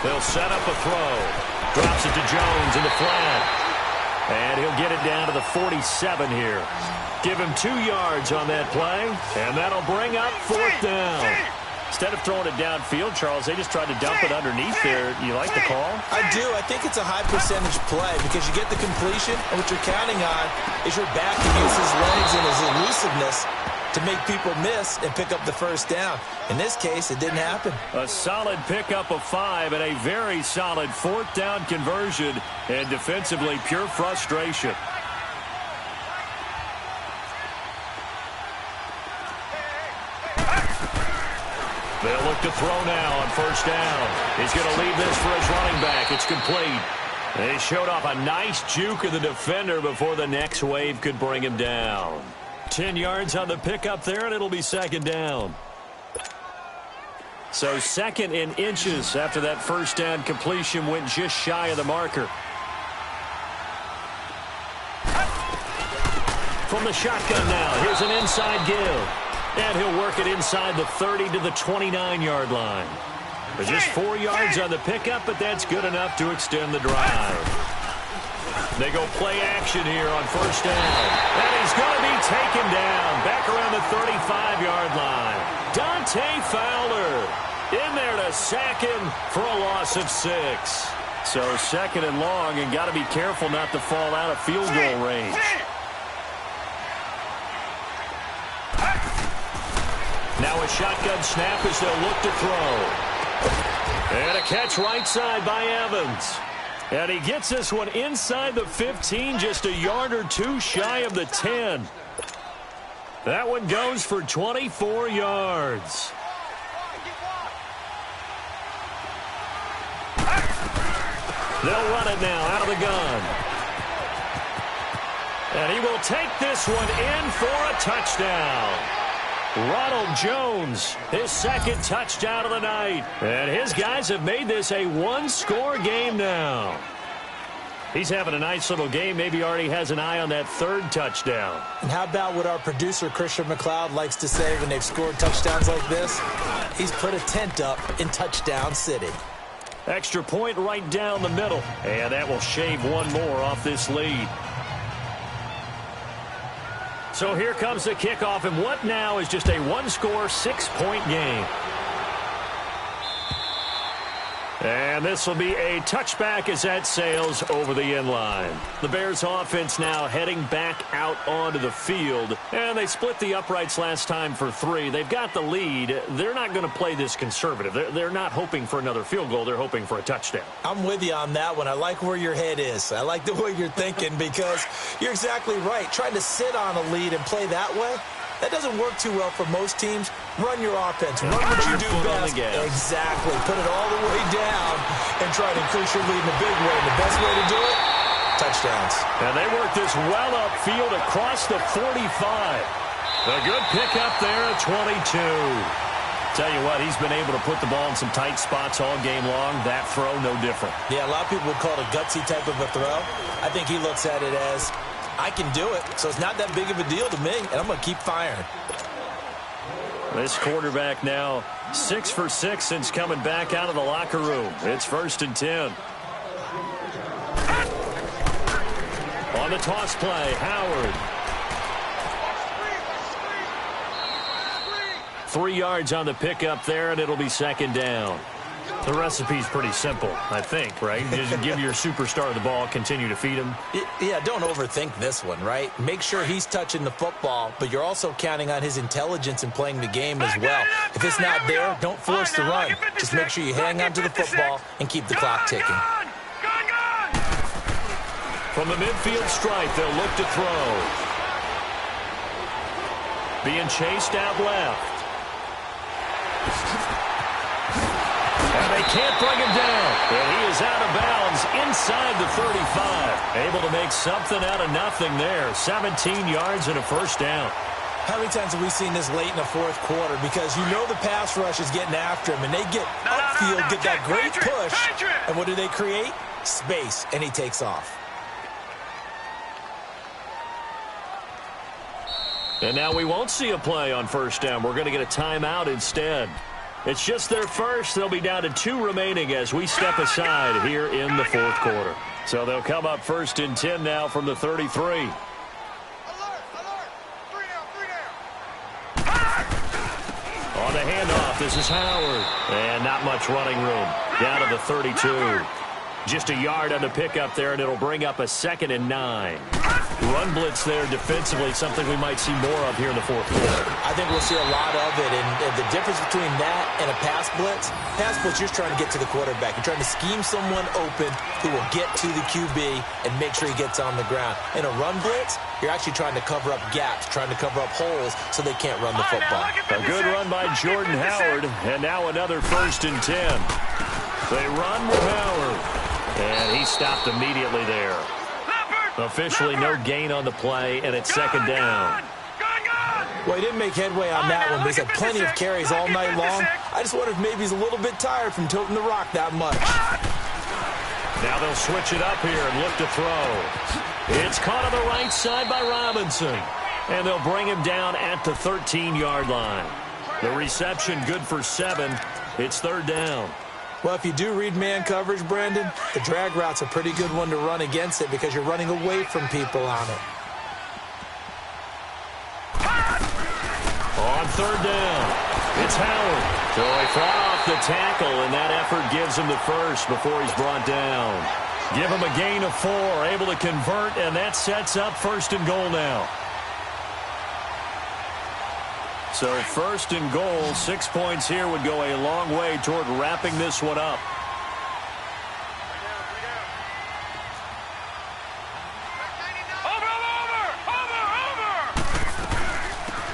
They'll set up a throw. Drops it to Jones in the flat. And he'll get it down to the 47 here. Give him 2 yards on that play, and that'll bring up 4th down. Instead of throwing it downfield, Charles, they just tried to dump it underneath there. You like the call? I do. I think it's a high percentage play because you get the completion, and what you're counting on is your back to use his legs using his elusiveness to make people miss and pick up the first down. In this case, it didn't happen. A solid pickup of 5 and a very solid 4th down conversion, and defensively pure frustration. They'll look to throw now on first down. He's going to leave this for his running back. It's complete. They showed off a nice juke of the defender before the next wave could bring him down. 10 yards on the pickup there, and it'll be 2nd down. So 2nd in inches after that first down completion went just shy of the marker. From the shotgun now, here's an inside give. And he'll work it inside the 30 to the 29-yard line. There's just 4 yards on the pickup, but that's good enough to extend the drive. They go play action here on first down. And he's going to be taken down back around the 35-yard line. Dante Fowler in there to sack him for a loss of 6. So 2nd and long, and got to be careful not to fall out of field goal range. Now a shotgun snap as they'll look to throw. And a catch right side by Evans. And he gets this one inside the 15, just a yard or 2 shy of the 10. That one goes for 24 yards. They'll run it now out of the gun. And he will take this one in for a touchdown. Ronald Jones, his 2nd touchdown of the night. And his guys have made this a 1-score game now. He's having a nice little game. Maybe already has an eye on that 3rd touchdown. And how about what our producer, Christian McLeod, likes to say when they've scored touchdowns like this? He's put a tent up in Touchdown City. Extra point right down the middle. And that will shave one more off this lead. So here comes the kickoff, and what now is just a 1-score, 6-point game. And this will be a touchback as that sails over the end line. The Bears offense now heading back out onto the field. And they split the uprights last time for 3. They've got the lead. They're not going to play this conservative. They're not hoping for another field goal. They're hoping for a touchdown. I'm with you on that one. I like where your head is. I like the way you're thinking because you're exactly right. Trying to sit on a lead and play that way, that doesn't work too well for most teams. Run your offense. Run what you do best. Exactly. Put it all the way down and try to increase your lead in a big way. And the best way to do it, touchdowns. And they work this well upfield across the 45. A good pickup there at 22. Tell you what, he's been able to put the ball in some tight spots all game long. That throw, no different. Yeah, a lot of people would call it a gutsy type of a throw. I think he looks at it as, I can do it, so it's not that big of a deal to me, and I'm going to keep firing. This quarterback now 6 for 6 since coming back out of the locker room. It's 1st and 10. On the toss play, Howard. 3 yards on the pickup there, and it'll be 2nd down. The recipe's pretty simple, I think, right? Just give your superstar the ball, continue to feed him. Yeah, don't overthink this one, right? Make sure he's touching the football, but you're also counting on his intelligence in playing the game as well. If it's not there, don't force the run. Just make sure you hang on to the football and keep the clock ticking. From the midfield stripe, they'll look to throw. Being chased out left. And they can't bring him down. And he is out of bounds inside the 35. Able to make something out of nothing there. 17 yards and a 1st down. How many times have we seen this late in the 4th quarter? Because you know the pass rush is getting after him, and they get upfield, get that great push. And what do they create? Space, and he takes off. And now we won't see a play on 1st down. We're going to get a timeout instead. It's just their first. They'll be down to 2 remaining as we step aside here in the 4th quarter. So they'll come up 1st and 10 now from the 33. On the handoff, this is Howard. And not much running room. Down to the 32. Just a yard on the pickup there, and it'll bring up a 2nd and 9. Run blitz there defensively, something we might see more of here in the fourth quarter. I think we'll see a lot of it, and the difference between that and a pass blitz, you're trying to get to the quarterback. You're trying to scheme someone open who will get to the QB and make sure he gets on the ground. In a run blitz, you're actually trying to cover up gaps, trying to cover up holes so they can't run the football. A good run by Jordan Howard, and now another 1st and 10. They run with Howard, and he stopped immediately there. Officially no gain on the play, and it's 2nd down. Well, he didn't make headway on that one. He's had plenty of carries all night long. I just wonder if maybe he's a little bit tired from toting the rock that much. Now they'll switch it up here and look to throw. It's caught on the right side by Robinson, and they'll bring him down at the 13-yard line. The reception good for 7. It's 3rd down. Well, if you do read man coverage, Brandon, the drag route's a pretty good one to run against it because you're running away from people on it. On 3rd down, it's Howard. So he fought off the tackle, and that effort gives him the first before he's brought down. Give him a gain of 4, able to convert, and that sets up 1st and goal now. So 1st and goal, 6 points here would go a long way toward wrapping this one up.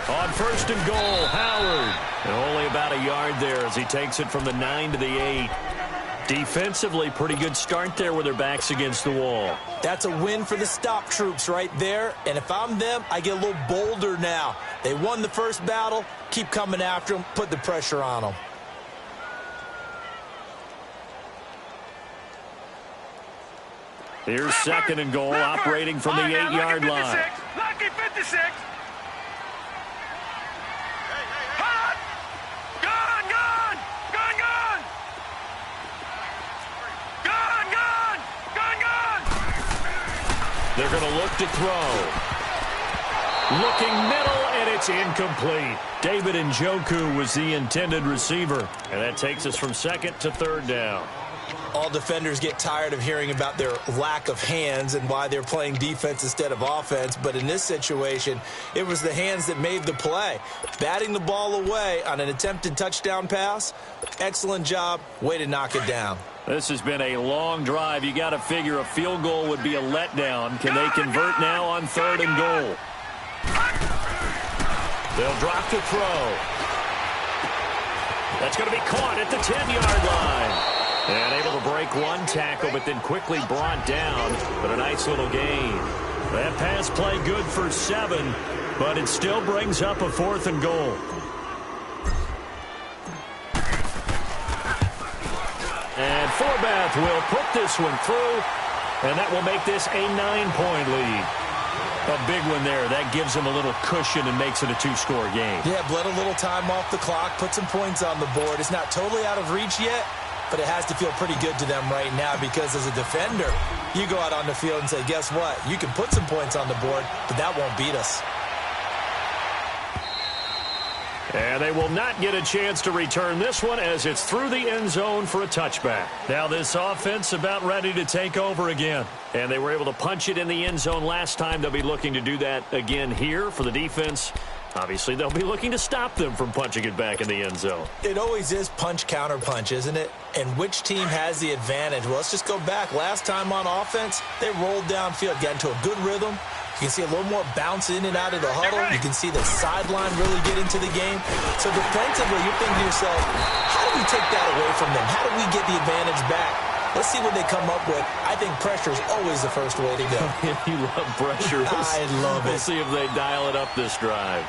On 1st and goal, Howard. And only about a yard there as he takes it from the 9 to the 8. Defensively, pretty good start there with their backs against the wall. That's a win for the stop troops right there. And if I'm them, I get a little bolder now. They won the first battle. Keep coming after them. Put the pressure on them. Here's 2nd and goal, operating from the 8-yard line. Lucky 56. They're going to look to throw. Looking middle, and it's incomplete. David Njoku was the intended receiver. And that takes us from 2nd to 3rd down. All defenders get tired of hearing about their lack of hands and why they're playing defense instead of offense. But in this situation, it was the hands that made the play. Batting the ball away on an attempted touchdown pass. Excellent job. Way to knock it down. This has been a long drive. You got to figure a field goal would be a letdown. Can they convert now on 3rd and goal? They'll drop to throw. That's going to be caught at the 10-yard line. And able to break one tackle, but then quickly brought down. But a nice little gain. That pass play good for 7, but it still brings up a 4th and goal. And Forbath will put this one through, and that will make this a 9-point lead. A big one there. That gives them a little cushion and makes it a 2-score game. Yeah, bled a little time off the clock, put some points on the board. It's not totally out of reach yet, but it has to feel pretty good to them right now because as a defender, you go out on the field and say, guess what? You can put some points on the board, but that won't beat us. And they will not get a chance to return this one as it's through the end zone for a touchback. Now this offense about ready to take over again. And they were able to punch it in the end zone last time. They'll be looking to do that again here for the defense. Obviously, they'll be looking to stop them from punching it back in the end zone. It always is punch, counter punch, isn't it? And which team has the advantage? Well, let's just go back. Last time on offense, they rolled downfield, got into a good rhythm. You can see a little more bounce in and out of the huddle. You can see the sideline really get into the game. So defensively, you're thinking to yourself, how do we take that away from them? How do we get the advantage back? Let's see what they come up with. I think pressure is always the first way to go. You love pressure. I love it. We'll see if they dial it up this drive.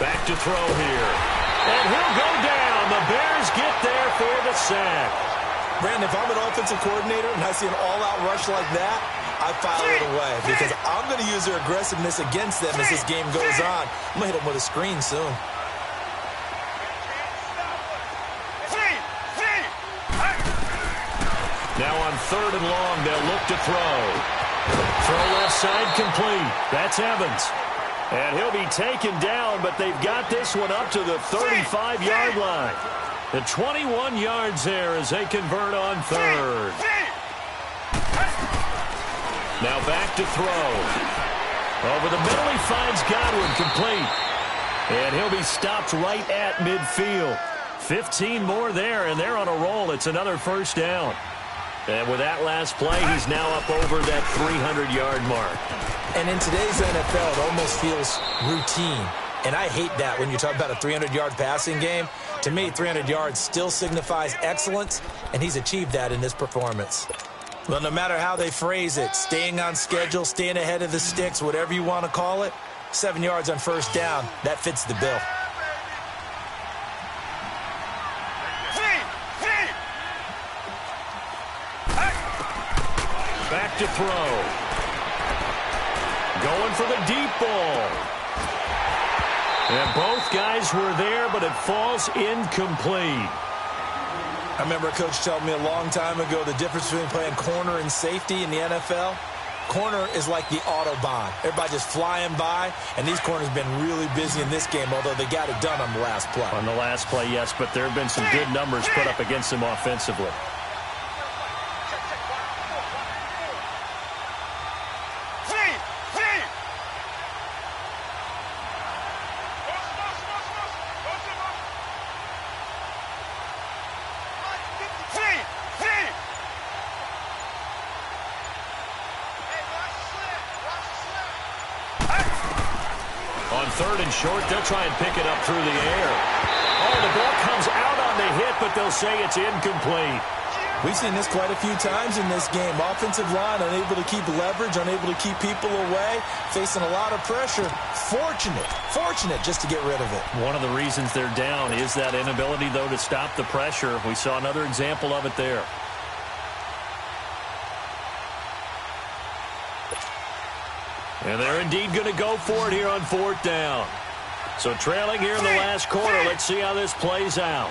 Back to throw here. And he'll go down. The Bears get there for the sack. Brandon, if I'm an offensive coordinator and I see an all-out rush like that, I file it away because I'm going to use their aggressiveness against them as this game goes on. I'm going to hit them with a screen soon. Now on 3rd and long, they'll look to throw. Throw left side complete. That's Evans. And he'll be taken down, but they've got this one up to the 35-yard line. The 21 yards there as they convert on third. Now back to throw. Over the middle, he finds Godwin, complete. And he'll be stopped right at midfield. 15 more there, and they're on a roll. It's another first down. And with that last play, he's now up over that 300-yard mark. And in today's NFL, it almost feels routine. And I hate that when you talk about a 300-yard passing game. To me, 300 yards still signifies excellence, and he's achieved that in this performance. Well, no matter how they phrase it, staying on schedule, staying ahead of the sticks, whatever you want to call it, 7 yards on first down, that fits the bill. Back to throw. Going for the deep ball. And both guys were there, but it falls incomplete. I remember a coach telling me a long time ago the difference between playing corner and safety in the NFL. Corner is like the Autobahn. Everybody just flying by, and these corners have been really busy in this game, although they got it done on the last play. On the last play, yes, but there have been some good numbers put up against them offensively. Third and short, they'll try and pick it up through the air. Oh, the ball comes out on the hit, but they'll say it's incomplete. We've seen this quite a few times in this game. Offensive line unable to keep leverage, unable to keep people away, facing a lot of pressure. Fortunate just to get rid of it. One of the reasons they're down is that inability, though, to stop the pressure. We saw another example of it there. And they're indeed going to go for it here on fourth down. So trailing here in the last quarter. Let's see how this plays out.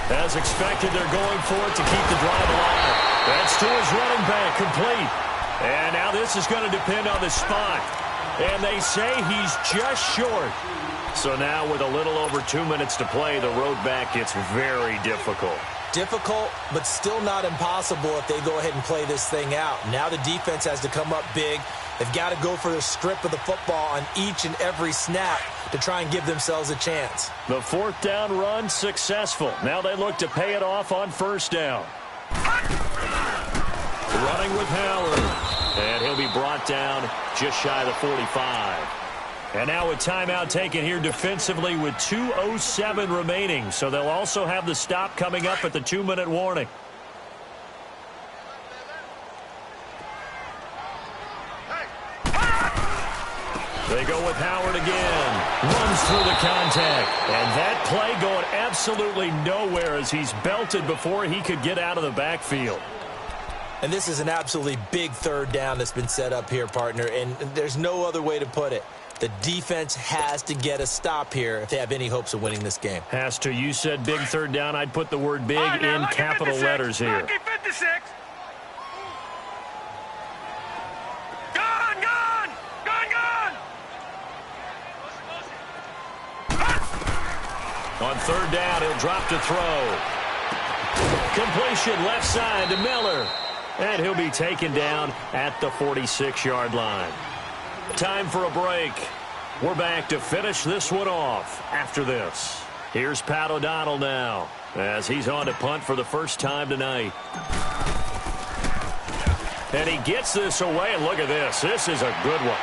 As expected, they're going for it to keep the drive alive. That's to his running back, complete. And now this is going to depend on the spot. And they say he's just short. So now with a little over 2 minutes to play, the road back gets very difficult. Difficult, but still not impossible if they go ahead and play this thing out. Now the defense has to come up big. They've got to go for the strip of the football on each and every snap to try and give themselves a chance. The fourth down run successful. Now they look to pay it off on first down. Running with Howard. And he'll be brought down just shy of the 45. And now a timeout taken here defensively with 2:07 remaining. So they'll also have the stop coming up at the 2-minute warning. They go with Howard again. Runs through the contact. And that play going absolutely nowhere as he's belted before he could get out of the backfield. And this is an absolutely big third down that's been set up here, partner. And there's no other way to put it. The defense has to get a stop here if they have any hopes of winning this game. Has to. You said big third down. I'd put the word big in capital letters here. Lucky 56. Gone, gone, gone, gone. On third down, he'll drop to throw. Completion left side to Miller. And he'll be taken down at the 46-yard line. Time for a break. We're back to finish this one off after this. Here's Pat O'Donnell now as he's on to punt for the first time tonight. And he gets this away, and look at this. This is a good one.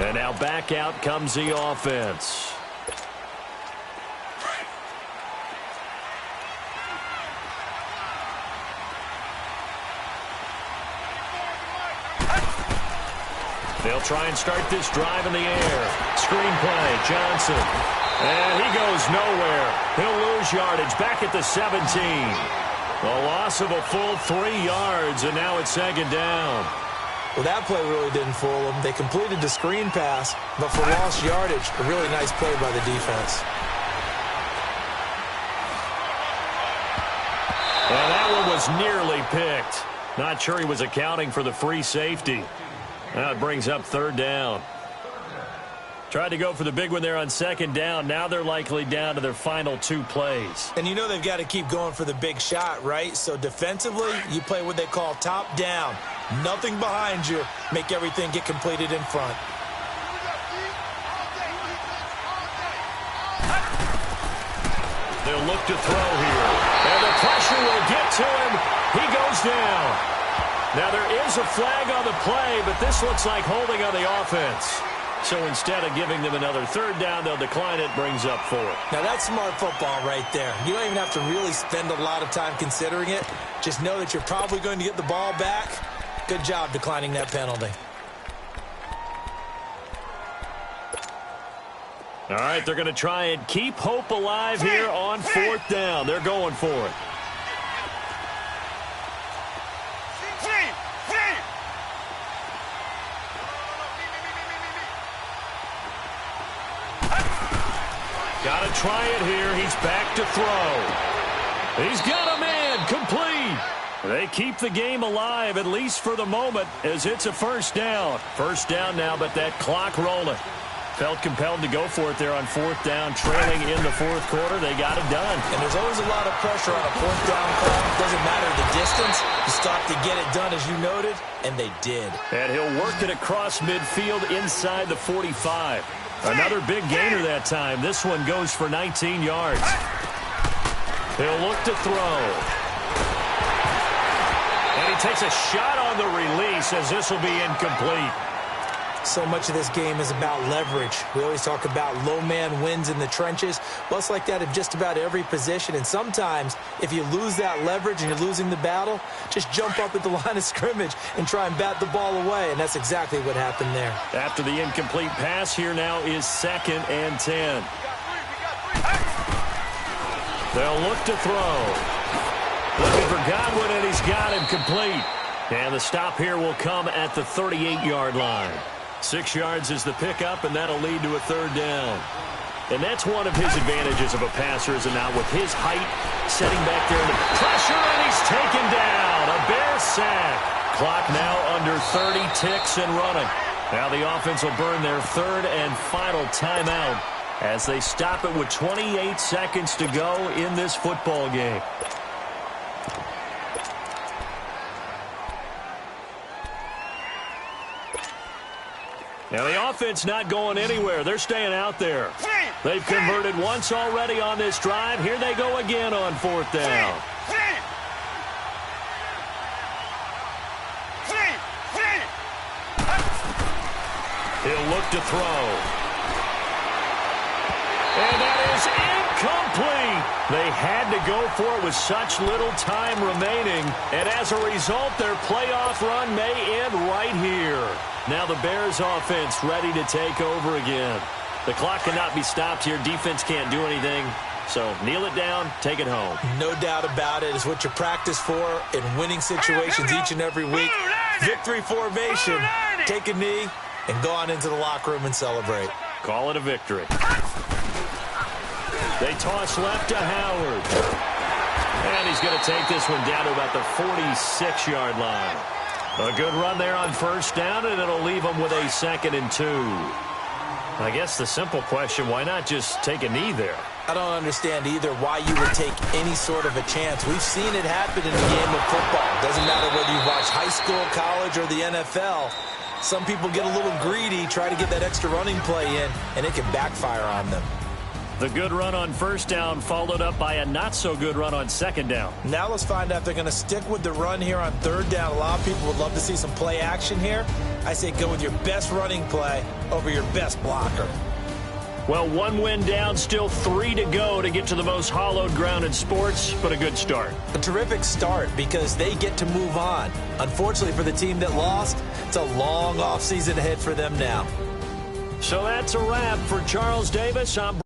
And now back out comes the offense. They'll try and start this drive in the air. Screen play, Johnson. And he goes nowhere. He'll lose yardage back at the 17. A loss of a full 3 yards, and now it's second down. Well, that play really didn't fool them. They completed the screen pass, but for lost yardage, a really nice play by the defense. And that one was nearly picked. Not sure he was accounting for the free safety. Now it brings up third down. Tried to go for the big one there on second down. Now they're likely down to their final 2 plays. And you know they've got to keep going for the big shot, right? So defensively, you play what they call top down. Nothing behind you. Make everything get completed in front. They'll look to throw here. And the pressure will get to him. He goes down. Now there is a flag on the play, but this looks like holding on the offense. So instead of giving them another 3rd down, they'll decline it, brings up 4. Now that's smart football right there. You don't even have to really spend a lot of time considering it. Just know that you're probably going to get the ball back. Good job declining that penalty. All right, they're going to try and keep hope alive here on 4th down. They're going for it. Got to try it here. He's back to throw. He's got a man complete. They keep the game alive, at least for the moment, as it's a 1st down. 1st down now, but that clock rolling. Felt compelled to go for it there on 4th down, trailing in the 4th quarter. They got it done. And there's always a lot of pressure on a 4th down call. Doesn't matter the distance. You stop to get it done, as you noted, and they did. And he'll work it across midfield inside the 45. Another big gainer that time. This one goes for 19 yards. He'll look to throw. And he takes a shot on the release as this will be incomplete. So much of this game is about leverage. We always talk about low man wins in the trenches. Well, it's like that in just about every position. And sometimes, if you lose that leverage and you're losing the battle, just jump up at the line of scrimmage and try and bat the ball away. And that's exactly what happened there. After the incomplete pass, here now is 2nd and 10. They'll look to throw. Looking for Godwin, and he's got him complete. And the stop here will come at the 38-yard line. 6 yards is the pickup, and that'll lead to a 3rd down. And that's one of his advantages of a passer, is now with his height, setting back there in the pressure, and he's taken down. A Bear sack. Clock now under 30 ticks and running. Now the offense will burn their 3rd and final timeout as they stop it with 28 seconds to go in this football game. Now, the offense not going anywhere. They're staying out there. They've converted once already on this drive. Here they go again on 4th down. He'll look to throw. And that is incomplete. They had to go for it with such little time remaining. And as a result, their playoff run may end right here. Now the Bears offense ready to take over again. The clock cannot be stopped here. Defense can't do anything. So kneel it down, take it home. No doubt about it. It's what you practice for in winning situations each and every week. Victory formation. Take a knee and go on into the locker room and celebrate. Call it a victory. They toss left to Howard. And he's going to take this one down to about the 46-yard line. A good run there on 1st down, and it'll leave them with a 2nd and 2. I guess the simple question, why not just take a knee there? I don't understand either why you would take any sort of a chance. We've seen it happen in the game of football. Doesn't matter whether you watch high school, college, or the NFL. Some people get a little greedy, try to get that extra running play in, and it can backfire on them. The good run on 1st down followed up by a not-so-good run on 2nd down. Now let's find out if they're going to stick with the run here on 3rd down. A lot of people would love to see some play action here. I say go with your best running play over your best blocker. Well, 1 win down, still 3 to go to get to the most hallowed ground in sports, but a good start. A terrific start because they get to move on. Unfortunately for the team that lost, it's a long offseason ahead for them now. So that's a wrap for Charles Davis. I'm